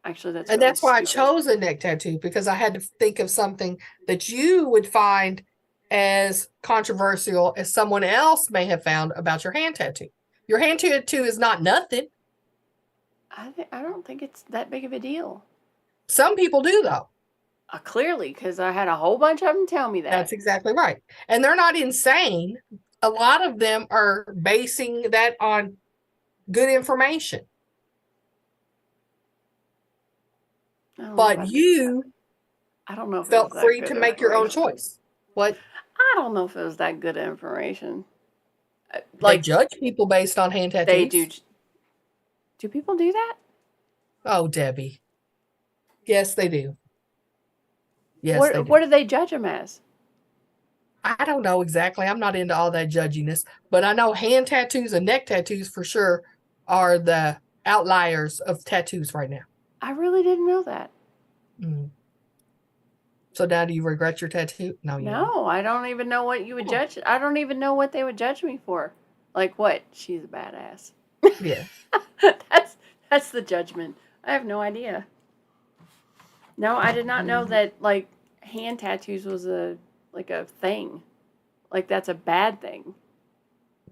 Actually, that's and really that's why stupid. I chose a neck tattoo, because I had to think of something that you would find as controversial as someone else may have found about your hand tattoo. Your hand tattoo is not nothing. I don't think it's that big of a deal. Some people do, though. Clearly, because I had a whole bunch of them tell me that. That's exactly right. And they're not insane. A lot of them are basing that on good information. But you I don't know if felt free to make your own choice. What? I don't know if it was that good information. Like, they judge people based on hand tattoos. They do. Do people do that? Oh, Debbie. Yes, they do. Yes, they do. What do they judge them as? I don't know exactly. I'm not into all that judginess, but I know hand tattoos and neck tattoos for sure are the outliers of tattoos right now. I really didn't know that. So now do you regret your tattoo? No, I don't even know what you would judge. I don't even know what they would judge me for. Like what? She's a badass. Yeah. That's the judgment. I have no idea. No, I did not know that like hand tattoos was a thing. Like that's a bad thing.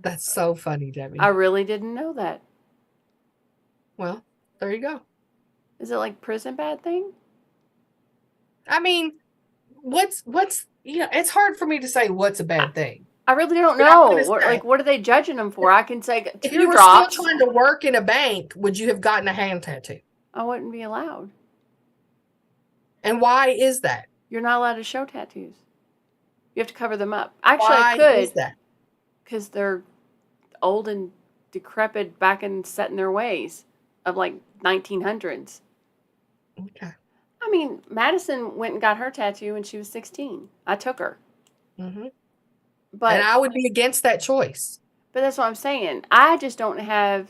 That's so funny, Debbie. I really didn't know that. Well, there you go. Is it like prison bad thing? I mean, what's it's hard for me to say what's a bad thing. I really don't know. What are they judging them for? I can say if you were still trying to work in a bank, would you have gotten a hand tattoo? I wouldn't be allowed. And why is that? You're not allowed to show tattoos. You have to cover them up. Actually, why I could. Is that? Because they're old and decrepit, back and set in their ways of like 1900s. Okay. I mean, Madison went and got her tattoo when she was 16. I took her. Mm-hmm. But and I would be against that choice. But that's what I'm saying. I just don't have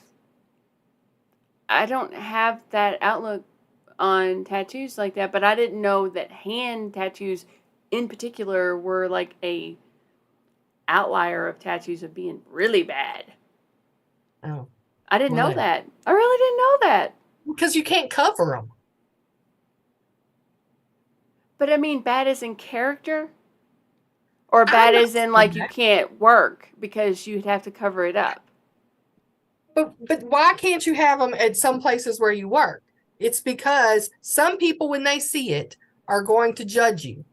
that outlook on tattoos like that. But I didn't know that hand tattoos in particular were like a outlier of tattoos of being really bad. Oh. I didn't know that. I really didn't know that. Because you can't cover them. But I mean, bad as in character? Or bad as in like you can't work because you'd have to cover it up? But why can't you have them at some places where you work? It's because some people, when they see it, are going to judge you.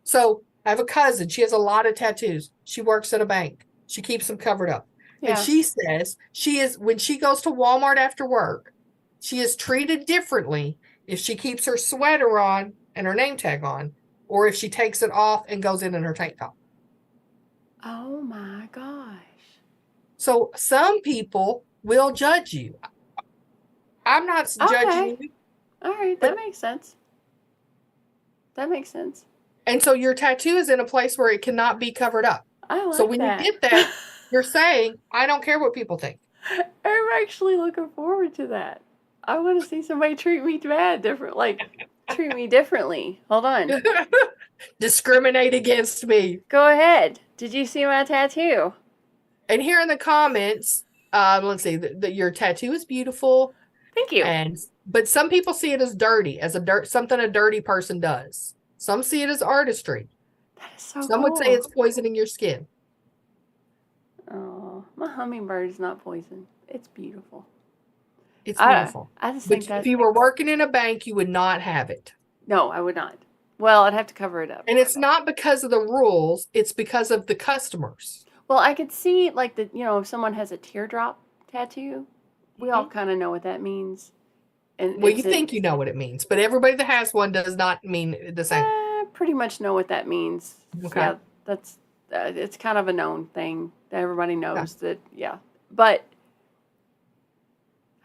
So I have a cousin. She has a lot of tattoos. She works at a bank. She keeps them covered up. Yeah. And she says when she goes to Walmart after work, she is treated differently if she keeps her sweater on and her name tag on, or if she takes it off and goes in her tank top. Oh my gosh. So some people will judge you. I'm not judging you. All right, that makes sense. That makes sense. And so your tattoo is in a place where it cannot be covered up. I like so when that. you get that, you're saying, I don't care what people think. I'm actually looking forward to that. I want to see somebody treat me treat me differently. Hold on. Discriminate against me. Go ahead. Did you see my tattoo? And here in the comments, let's see, your tattoo is beautiful. Thank you. But some people see it as dirty, as something a dirty person does. Some see it as artistry. That is so Some cool. would say it's poisoning your skin. Oh, my hummingbird is not poison. It's beautiful. It's beautiful. I just think if you were working in a bank, you would not have it. No, I would not. Well, I'd have to cover it up. And it's not because of the rules. It's because of the customers. Well, I could see, like, if someone has a teardrop tattoo, we all kind of know what that means. And well, you think you know what it means, but everybody that has one does not mean the same. Pretty much know what that means. Okay. Yeah, that's it's kind of a known thing that everybody knows that. Yeah, but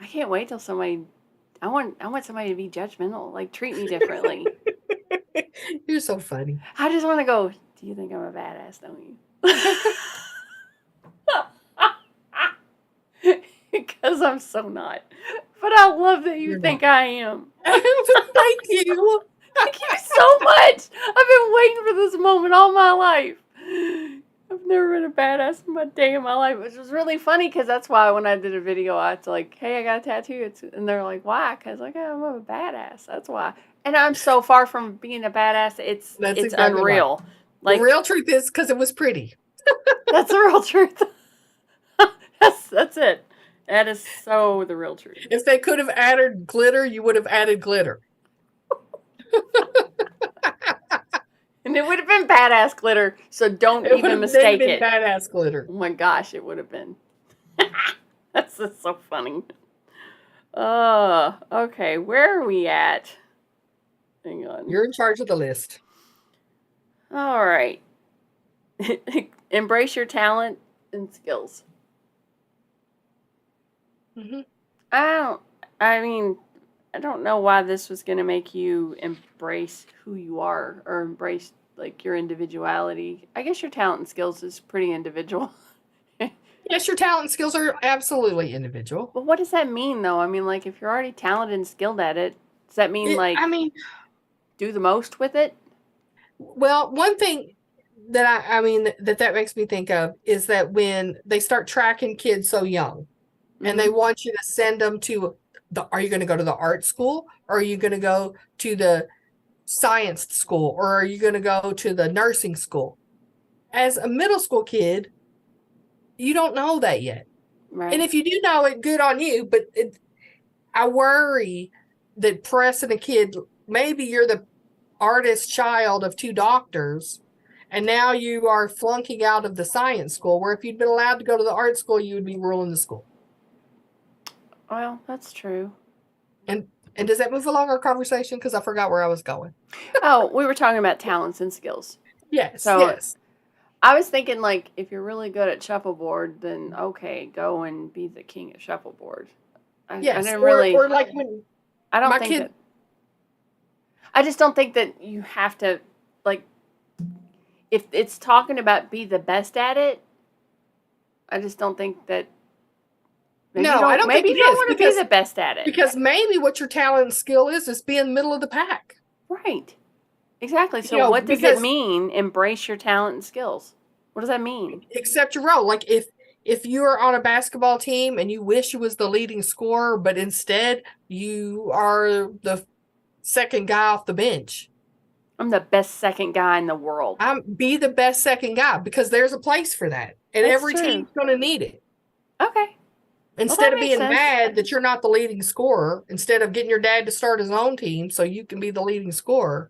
I can't wait till somebody. I want somebody to be judgmental, like treat me differently. You're so funny. I just want to go. Do you think I'm a badass? Don't you? Because I'm so not. But I love that you think I am. Thank you. Thank you so much. I've been waiting for this moment all my life. I've never been a badass in my day in my life, which was really funny because that's why when I did a video, I was like, hey, I got a tattoo. And they're like, why? Because like, I'm a badass. That's why. And I'm so far from being a badass. It's exactly unreal. Right. Like, the real truth is because it was pretty. That's the real truth. That's it. That is so the real truth. If they could have added glitter, you would have added glitter. And it would have been badass glitter, so don't even mistake it. Badass glitter. Oh my gosh, it would have been. That's just so funny. Okay, where are we at? Hang on. You're in charge of the list. All right. Embrace your talent and skills. Mm-hmm. I don't know why this was going to make you embrace who you are or embrace like your individuality. I guess your talent and skills is pretty individual. Yes, your talent and skills are absolutely individual. But what does that mean though? I mean, like if you're already talented and skilled at it, does that mean do the most with it? Well, one thing that that makes me think of is that when they start tracking kids so young, and they want you to send them to are you going to go to the art school, or are you going to go to the science school, or are you going to go to the nursing school? As a middle school kid, you don't know that yet. Right. And if you do know it, good on you. But I worry that pressing a kid, maybe you're the artist child of two doctors, and now you are flunking out of the science school, where if you'd been allowed to go to the art school, you would be ruling the school. Well, that's true. And does that move along our conversation? Because I forgot where I was going. Oh, we were talking about talents and skills. Yes. So yes. I was thinking, like, if you're really good at shuffleboard, then okay, go and be the king of shuffleboard. Yes. I didn't really. Or like when I don't think that. I just don't think that you have to, like, if it's talking about be the best at it. I just don't think that. I don't think you don't want to be the best at it. Because maybe what your talent and skill is being middle of the pack. Right. Exactly. So what does it mean, embrace your talent and skills? What does that mean? Accept your role. Like if you're on a basketball team and you wish you was the leading scorer, but instead you are the second guy off the bench. I'm the best second guy in the world. Be the best second guy, because there's a place for that. And every team's going to need it. Okay. Instead of being mad that you're not the leading scorer, instead of getting your dad to start his own team so you can be the leading scorer,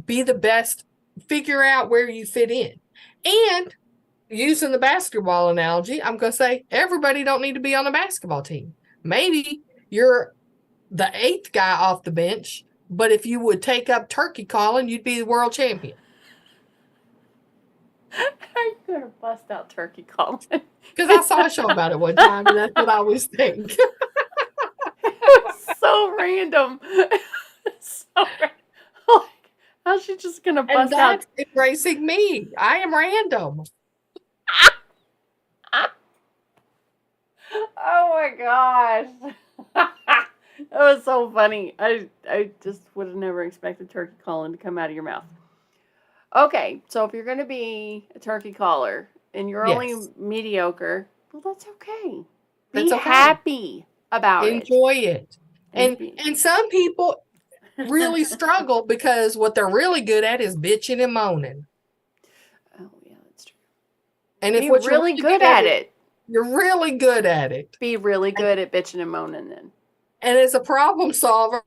be the best, figure out where you fit in. And using the basketball analogy, I'm going to say everybody don't need to be on a basketball team. Maybe you're the 8th guy off the bench, but if you would take up turkey calling, you'd be the world champion. How are you going to bust out turkey calling? Because I saw a show about it one time, and that's what I always think. It was so random. So random. Like, how's she just going to bust out? Embracing me. I am random. Oh my gosh. That was so funny. I just would have never expected turkey calling to come out of your mouth. Okay, so if you're going to be a turkey caller and you're only mediocre, well, that's okay. Be happy about it. Enjoy it. And some people really struggle because what they're really good at is bitching and moaning. Oh, yeah, that's true. And if you're really good at it, you're really good at it. Be really good at bitching and moaning then. And as a problem solver,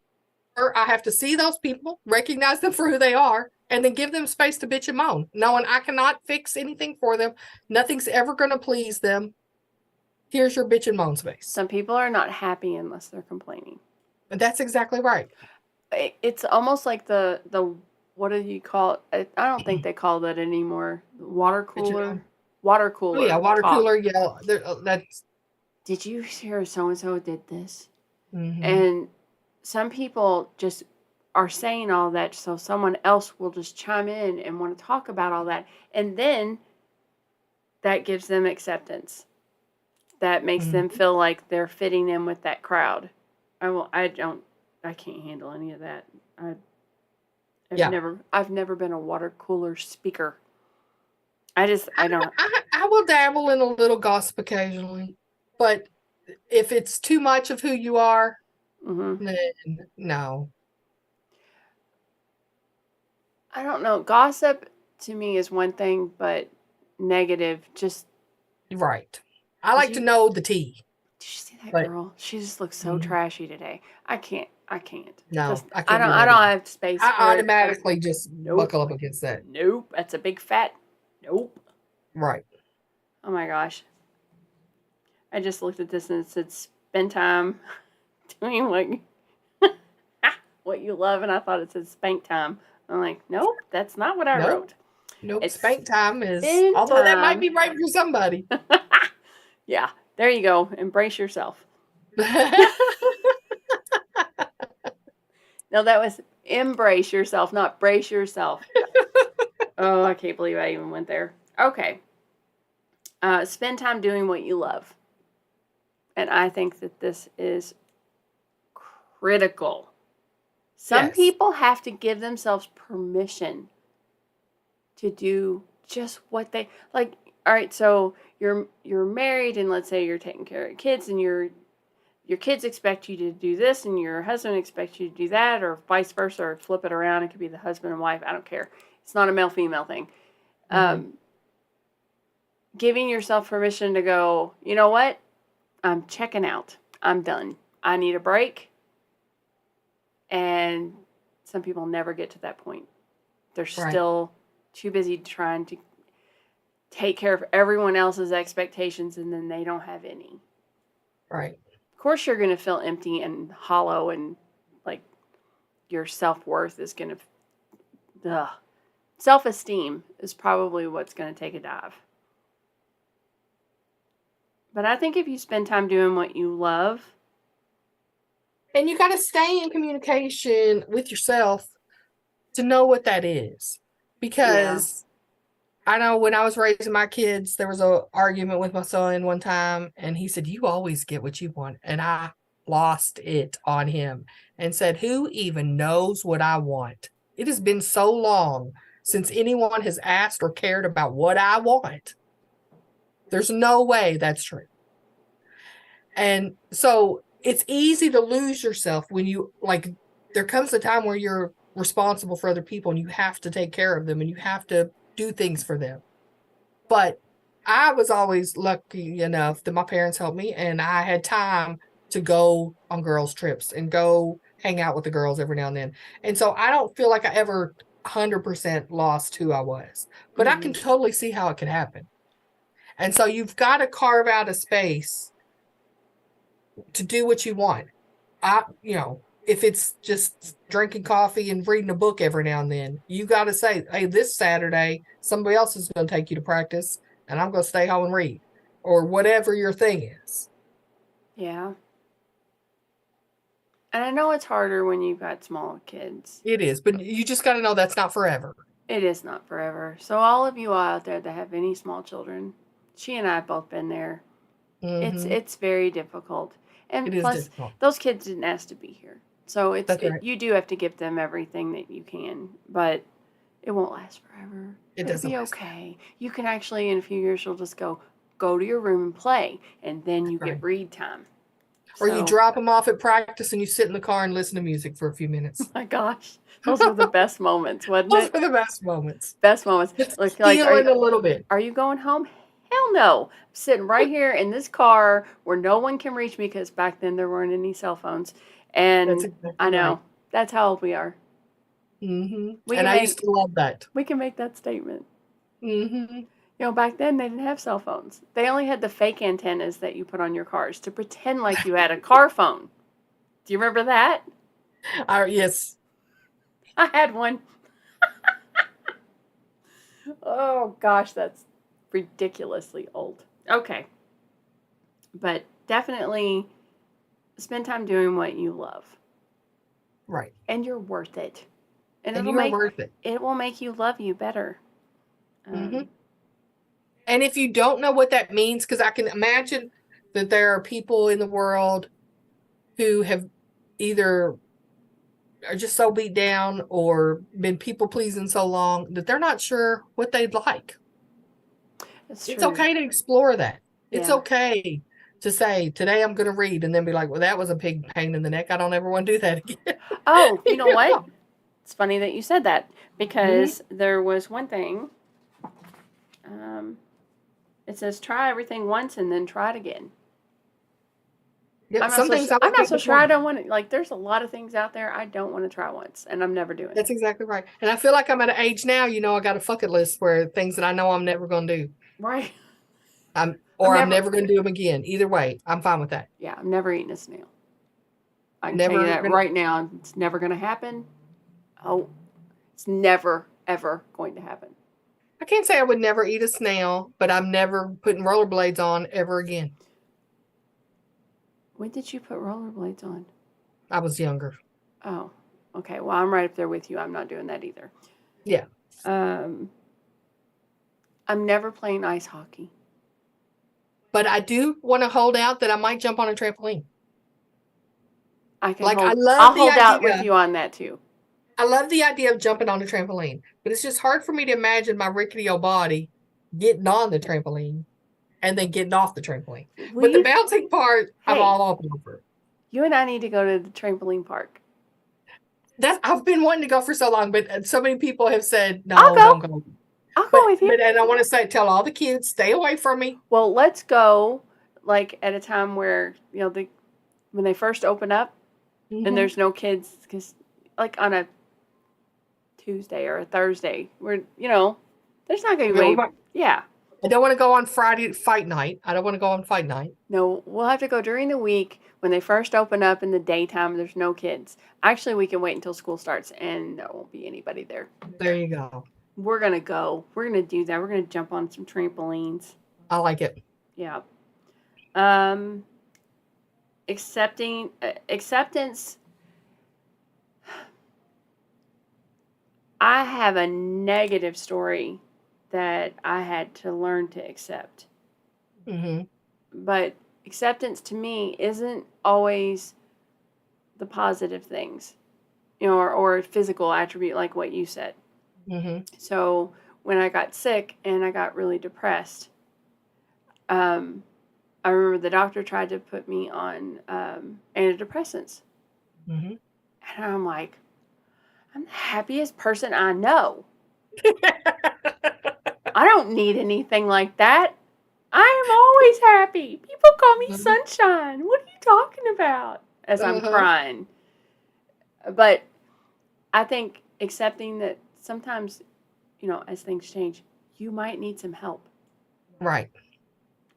I have to see those people, recognize them for who they are, and then give them space to bitch and moan, knowing I cannot fix anything for them. Nothing's ever going to please them. Here's your bitch and moan space. Some people are not happy unless they're complaining. And that's exactly right. It's almost like the what do you call it? I don't think they call that anymore. Water cooler. Water cooler. Oh yeah, water talk. cooler. Yeah, that's. Did you hear so and so did this? Mm-hmm. And some people just are saying all that so someone else will just chime in and want to talk about all that, and then that gives them acceptance. That makes them feel like they're fitting in with that crowd. I can't handle any of that. I've never been a water cooler speaker. I don't. I will dabble in a little gossip occasionally, but if it's too much of who you are, then no. I don't know. Gossip to me is one thing, but negative just. Right. I like to know the tea. Did you see that girl? She just looks so trashy today. I can't. No, I can't. I don't have space. I automatically just buckle up against that. Nope. That's a big fat. Nope. Right. Oh my gosh. I just looked at this and it said spend time doing what you love, and I thought it said spank time. I'm like, nope, that's not what I wrote. Nope. Spank time is, although that might be right for somebody. Yeah. There you go. Embrace yourself. No, that was embrace yourself, not brace yourself. Oh, I can't believe I even went there. Okay. Spend time doing what you love. And I think that this is critical. Some people have to give themselves permission to do just what they like. All right, so you're married, and let's say you're taking care of kids, and your kids expect you to do this, and your husband expects you to do that, or vice versa, or flip it around. It could be the husband and wife. I don't care. It's not a male-female thing. Giving yourself permission to go, you know what? I'm checking out. I'm done. I need a break. And some people never get to that point. They're still too busy trying to take care of everyone else's expectations, and then they don't have any. Right. Of course, you're going to feel empty and hollow, and like your self-worth is going to... Self-esteem is probably what's going to take a dive. But I think if you spend time doing what you love... And you got to stay in communication with yourself to know what that is. Because I know when I was raising my kids, there was an argument with my son one time, and he said, "You always get what you want." And I lost it on him and said, "Who even knows what I want? It has been so long since anyone has asked or cared about what I want. There's no way that's true." And so it's easy to lose yourself when you, like, there comes a time where you're responsible for other people and you have to take care of them and you have to do things for them. But I was always lucky enough that my parents helped me, and I had time to go on girls' trips and go hang out with the girls every now and then. And so I don't feel like I ever 100% lost who I was. But I can totally see how it could happen. And so you've got to carve out a space to do what you want. If it's just drinking coffee and reading a book every now and then, you got to say, "Hey, this Saturday, somebody else is going to take you to practice, and I'm going to stay home and read," or whatever your thing is. Yeah. And I know it's harder when you've got small kids. It is, but you just got to know that's not forever. It is not forever. So all of you out there that have any small children, she and I have both been there. It's very difficult. And plus, those kids didn't ask to be here. So you do have to give them everything that you can, but it won't last forever. It'll be okay. You can actually, in a few years, you'll just go to your room and play, and then you get read time. Or you drop them off at practice and you sit in the car and listen to music for a few minutes. Oh my gosh. Those were the best moments, wasn't it? Those were the best moments. Best moments. Like, feeling a little bit. Are you going home? Hell no. I'm sitting right here in this car where no one can reach me, because back then there weren't any cell phones. And exactly I know. Right. That's how old we are. And I used to love that. We can make that statement. You Back then they didn't have cell phones. They only had the fake antennas that you put on your cars to pretend like you had a car phone. Do you remember that? Yes. I had one. Oh gosh, that's ridiculously old. Okay. But definitely spend time doing what you love. Right. And you're worth it. And you're worth it. It will make you love you better. And if you don't know what that means, because I can imagine that there are people in the world who have either are just so beat down or been people pleasing so long that they're not sure what they'd like. It's okay to explore that. It's okay to say, today I'm going to read, and then be like, well, that was a big pain in the neck. I don't ever want to do that again. Oh, you know what? It's funny that you said that, because there was one thing. It says try everything once and then try it again. Yep, I'm not so sure I don't want to. Like, there's a lot of things out there I don't want to try once, and I'm never doing it. That's exactly right. And I feel like I'm at an age now, I got a fuck it list where things that I know I'm never going to do. Right. I'm never going to do them again. Either way, I'm fine with that. Yeah, I'm never eating a snail. I can tell you that right now. It's never going to happen. Oh, it's never, ever going to happen. I can't say I would never eat a snail, but I'm never putting rollerblades on ever again. When did you put rollerblades on? I was younger. Oh, okay. Well, I'm right up there with you. I'm not doing that either. Yeah. I'm never playing ice hockey. But I do want to hold out that I might jump on a trampoline. I'll hold out with you on that too. I love the idea of jumping on a trampoline, but it's just hard for me to imagine my rickety old body getting on the trampoline and then getting off the trampoline. But the bouncing part, I'm all up over. You and I need to go to the trampoline park. I've been wanting to go for so long, but so many people have said, no, don't go. I'll go with you. And I want to tell all the kids, stay away from me. Well, let's go like at a time where, when they first open up and there's no kids, because like on a Tuesday or a Thursday where, there's not going to be yeah. I don't want to go on Friday fight night. I don't want to go on fight night. No, we'll have to go during the week when they first open up in the daytime. There's no kids. Actually, we can wait until school starts and there won't be anybody there. There you go. We're going to go. We're going to do that. We're going to jump on some trampolines. I like it. Yeah. Acceptance. I have a negative story that I had to learn to accept. But acceptance to me isn't always the positive things, or physical attribute like what you said. So when I got sick and I got really depressed, I remember the doctor tried to put me on antidepressants. And I'm like, I'm the happiest person I know. I don't need anything like that. I am always happy. People call me sunshine. What are you talking about? As I'm crying. But I think accepting that sometimes, as things change, you might need some help. Right.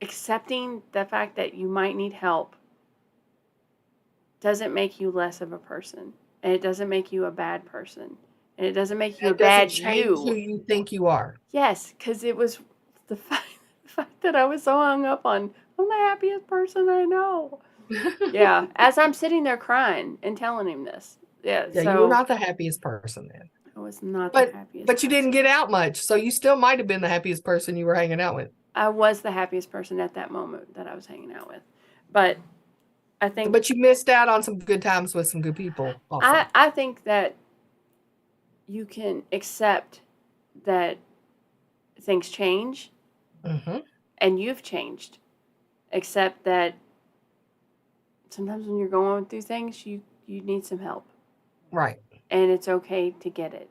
Accepting the fact that you might need help doesn't make you less of a person. And it doesn't make you a bad person. And it doesn't make you a bad you. Who you think you are. Yes, because it was the fact that I was so hung up on, I'm the happiest person I know. Yeah, as I'm sitting there crying and telling him this. Yeah, so you were not the happiest person then. I was not the happiest But you didn't get out much, so you still might have been the happiest person you were hanging out with. I was the happiest person at that moment that I was hanging out with. But I think... But you missed out on some good times with some good people also. I think that you can accept that things change. And you've changed. Accept that sometimes when you're going through things, you need some help. Right. And it's okay to get it.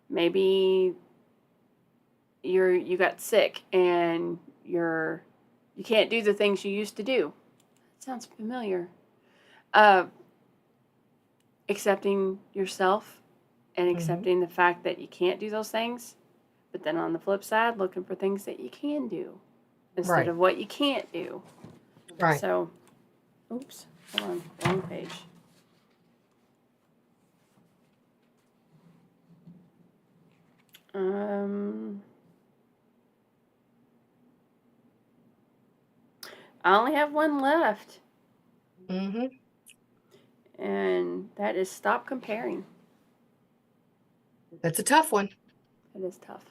Maybe you got sick and you can't do the things you used to do. That sounds familiar. Accepting yourself and accepting the fact that you can't do those things, But then on the flip side, looking for things that you can do instead of what you can't do. Right. So, oops, hold on, wrong page. I only have one left. Mm-hmm. And that is stop comparing. That's a tough one. It is tough.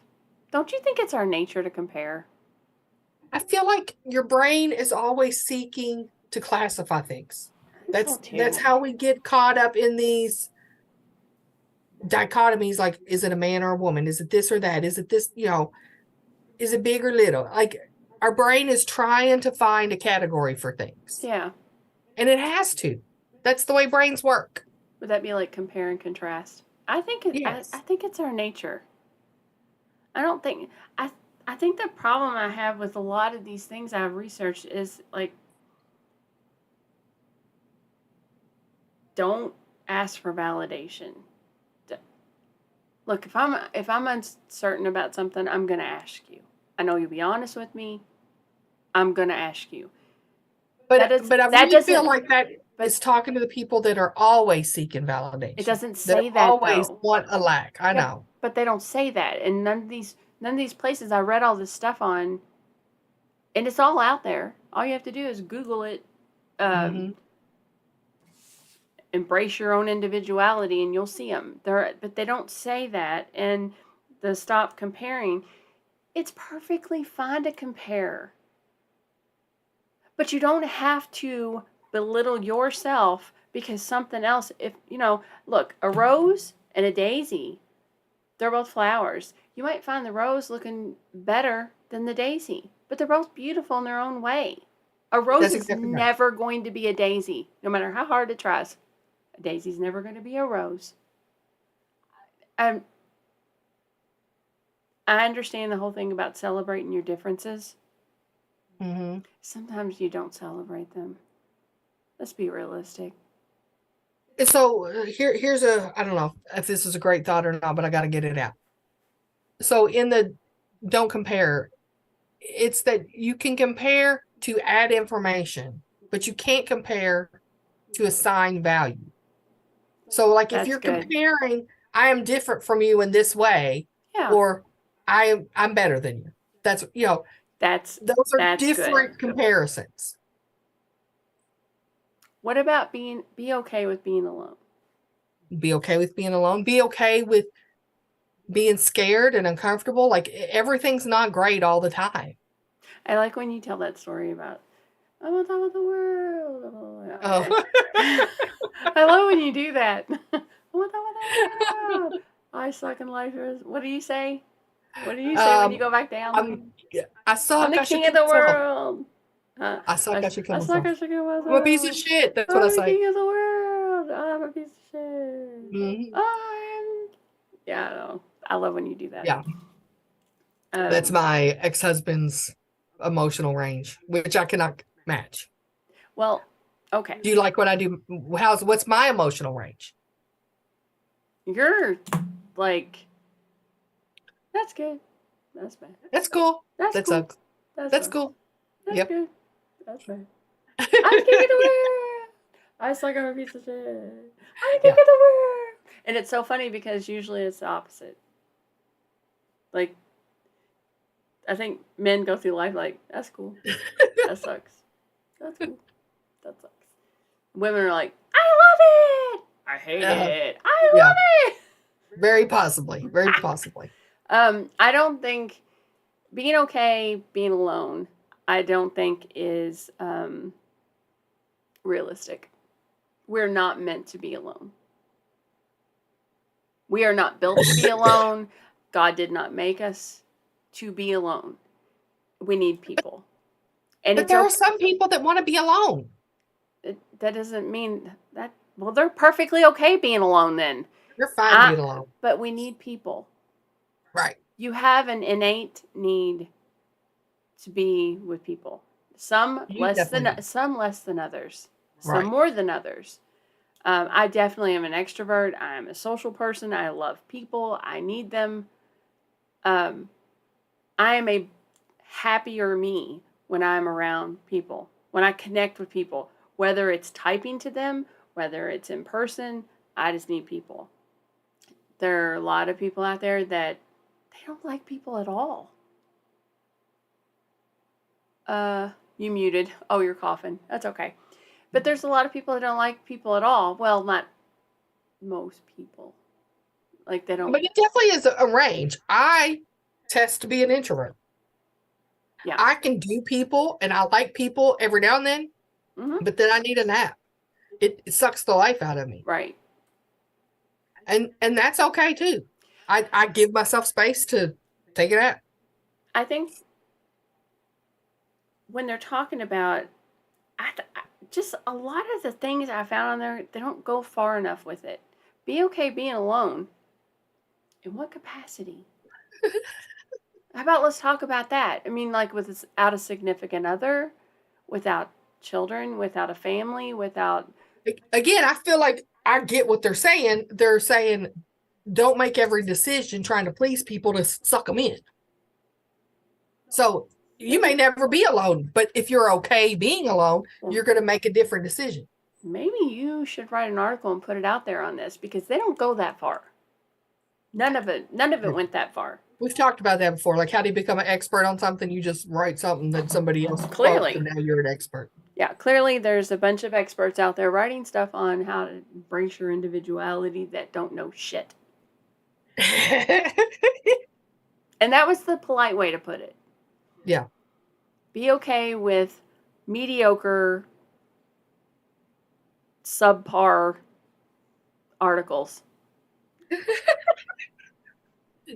Don't you think it's our nature to compare? I feel like your brain is always seeking to classify things. That's how we get caught up in these dichotomies, like, is it a man or a woman? Is it this or that? Is it this, is it big or little? Like, our brain is trying to find a category for things. Yeah. And it has to. That's the way brains work. Would that be like compare and contrast? I think yes. I think it's our nature. I think the problem I have with a lot of these things I've researched is like, don't ask for validation. Look, if I'm uncertain about something, I'm gonna ask you. I know you'll be honest with me. I'm gonna ask you. But I really feel like that is talking to the people that are always seeking validation. It doesn't say that always want a lack. I know. But they don't say that. And none of these places I read all this stuff on, and it's all out there. All you have to do is Google it. Embrace your own individuality, and you'll see them. But they don't say that. And the stop comparing. It's perfectly fine to compare. But you don't have to belittle yourself because something else, look, a rose and a daisy, they're both flowers. You might find the rose looking better than the daisy, but they're both beautiful in their own way. A rose is never going to be a daisy, no matter how hard it tries. A daisy's never going to be a rose. I understand the whole thing about celebrating your differences. Mm-hmm. Sometimes you don't celebrate them. Let's be realistic. So here's I don't know if this is a great thought or not, but I got to get it out. So in the don't compare, it's that you can compare to add information, but you can't compare to assign value. So like if you're comparing, I am different from you in this way, or I'm better than you. That's those are different comparisons. What about be okay with being alone? Be okay with being alone. Be okay with being scared and uncomfortable. Like everything's not great all the time. I like when you tell that story about I'm on top of the world. Oh. I love when you do that. I'm on top of the world. I suck in life. What do you say? What do you say when you go back down? I suck. I'm the king of the world. I suck. I should kill myself. I'm a piece of shit. That's what I say. I'm the king of the world. I'm a piece of shit. Mm-hmm. Yeah, I know. I love when you do that. Yeah. That's my ex-husband's emotional range, which I cannot match. Well, okay. Do you like what I do? What's my emotional range? You're like, that's good. That's bad. That's cool. That cool. Sucks. That's cool. That's good. That's bad. I'm the king of the world. I suck. I'm a piece of shit. I'm the king of the world. And it's so funny because usually it's the opposite. Like, I think men go through life like, that's cool. That sucks. That's cool. That sucks. Women are like, I love it. I hate it. I love it. Very possibly. Very possibly. I don't think being okay, being alone, I don't think is realistic. We're not meant to be alone. We are not built to be alone. God did not make us to be alone. We need people. But there are some people that want to be alone. That doesn't mean that. Well, they're perfectly okay being alone then. You're fine being alone. But we need people. Right. You have an innate need to be with people. Some less than others. Some more than others. I definitely am an extrovert. I am a social person. I love people. I need them. I am a happier me when I'm around people, when I connect with people, whether it's typing to them, whether it's in person. I just need people. There are a lot of people out there that they don't like people at all. You muted. Oh, you're coughing. That's okay. But there's a lot of people that don't like people at all. Well, not most people. Like they don't. But it definitely is a range. I test to be an introvert. Yeah. I can do people and I like people every now and then, but then I need a nap. It sucks the life out of me. Right. And that's okay too. I give myself space to take a nap. I think when they're talking about just a lot of the things I found on there, they don't go far enough with it. Be okay being alone. In what capacity? How about let's talk about that? I mean, like without a significant other, without children, without a family, without. Again, I feel like I get what they're saying. They're saying don't make every decision trying to please people to suck them in. So you may never be alone, but if you're okay being alone, you're going to make a different decision. Maybe you should write an article and put it out there on this because they don't go that far. None of it went that far. We've talked about that before. Like, how do you become an expert on something? You just write something that somebody else clearly, and now you're an expert. Yeah, clearly there's a bunch of experts out there writing stuff on how to embrace your individuality that don't know shit. And that was the polite way to put it. Yeah. Be okay with mediocre, subpar articles.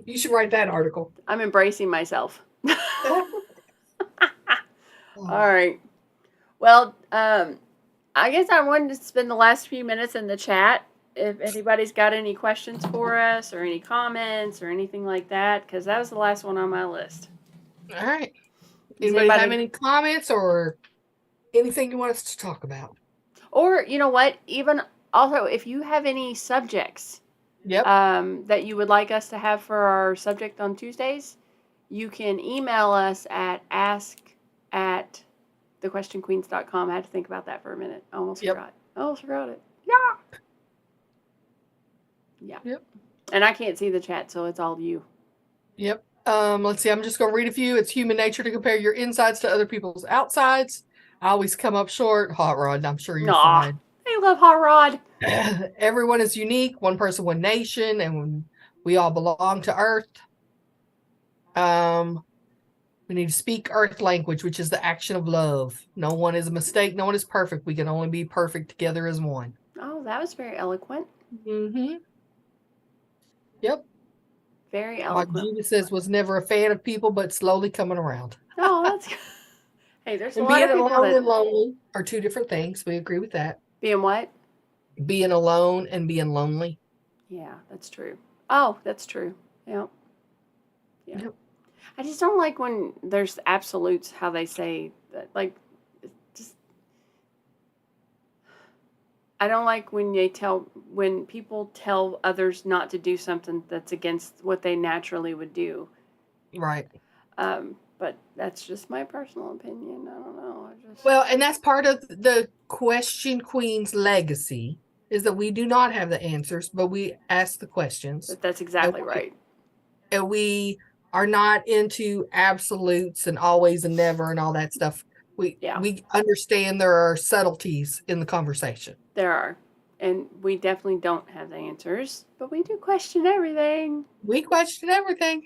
You should write that article. I'm embracing myself. All right. Well, I guess I wanted to spend the last few minutes in the chat. If anybody's got any questions for us or any comments or anything like that, because that was the last one on my list. All right. Anybody have any comments or anything you want us to talk about? Or, you know what, even also, if you have any subjects that you would like us to have for our subject on Tuesdays, you can email us at ask@thequestionqueens.com. I had to think about that for a minute. I almost forgot. it. Yeah. Yeah. Yep. And I can't see the chat, so it's all you. Yep. Let's see. I'm just going to read a few. It's human nature to compare your insides to other people's outsides. I always come up short. Hot Rod, I'm sure you're fine. I love Hot Rod. Everyone is unique. One person, one nation, and we all belong to Earth. We need to speak Earth language, which is the action of love. No one is a mistake. No one is perfect. We can only be perfect together as one. Oh, that was very eloquent. Mm-hmm. Yep. Very eloquent. Like Gina says, was never a fan of people, but slowly coming around. Oh, that's good. Hey, there's a lot being of people alone and lonely are two different things. We agree with that. Being what? Being alone and being lonely. Yeah, that's true. Oh, that's true. Yep. Yeah. Yep. I just don't like when there's absolutes, how they say that, like, just, I don't like when people tell others not to do something that's against what they naturally would do. Right. But that's just my personal opinion. I don't know. Well, and that's part of the Question Queen's legacy, is that we do not have the answers, but we ask the questions. But that's exactly right. And we are not into absolutes and always and never and all that stuff. We understand there are subtleties in the conversation. There are. And we definitely don't have the answers, but we do question everything. We question everything.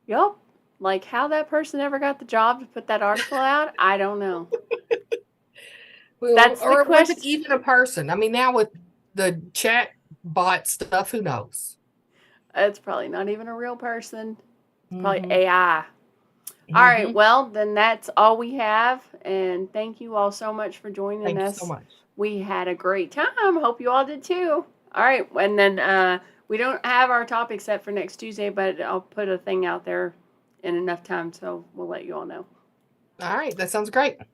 Yup. Like how that person ever got the job to put that article out, I don't know. Well, that's the question. Or was it even a person? I mean, now with the chat bot stuff, who knows? It's probably not even a real person. It's probably AI. All right. Well, then that's all we have. And thank you all so much for joining us. Thank you so much. We had a great time. Hope you all did too. All right. And then we don't have our topic set for next Tuesday, but I'll put a thing out there in enough time, so we'll let you all know. All right. That sounds great. All right.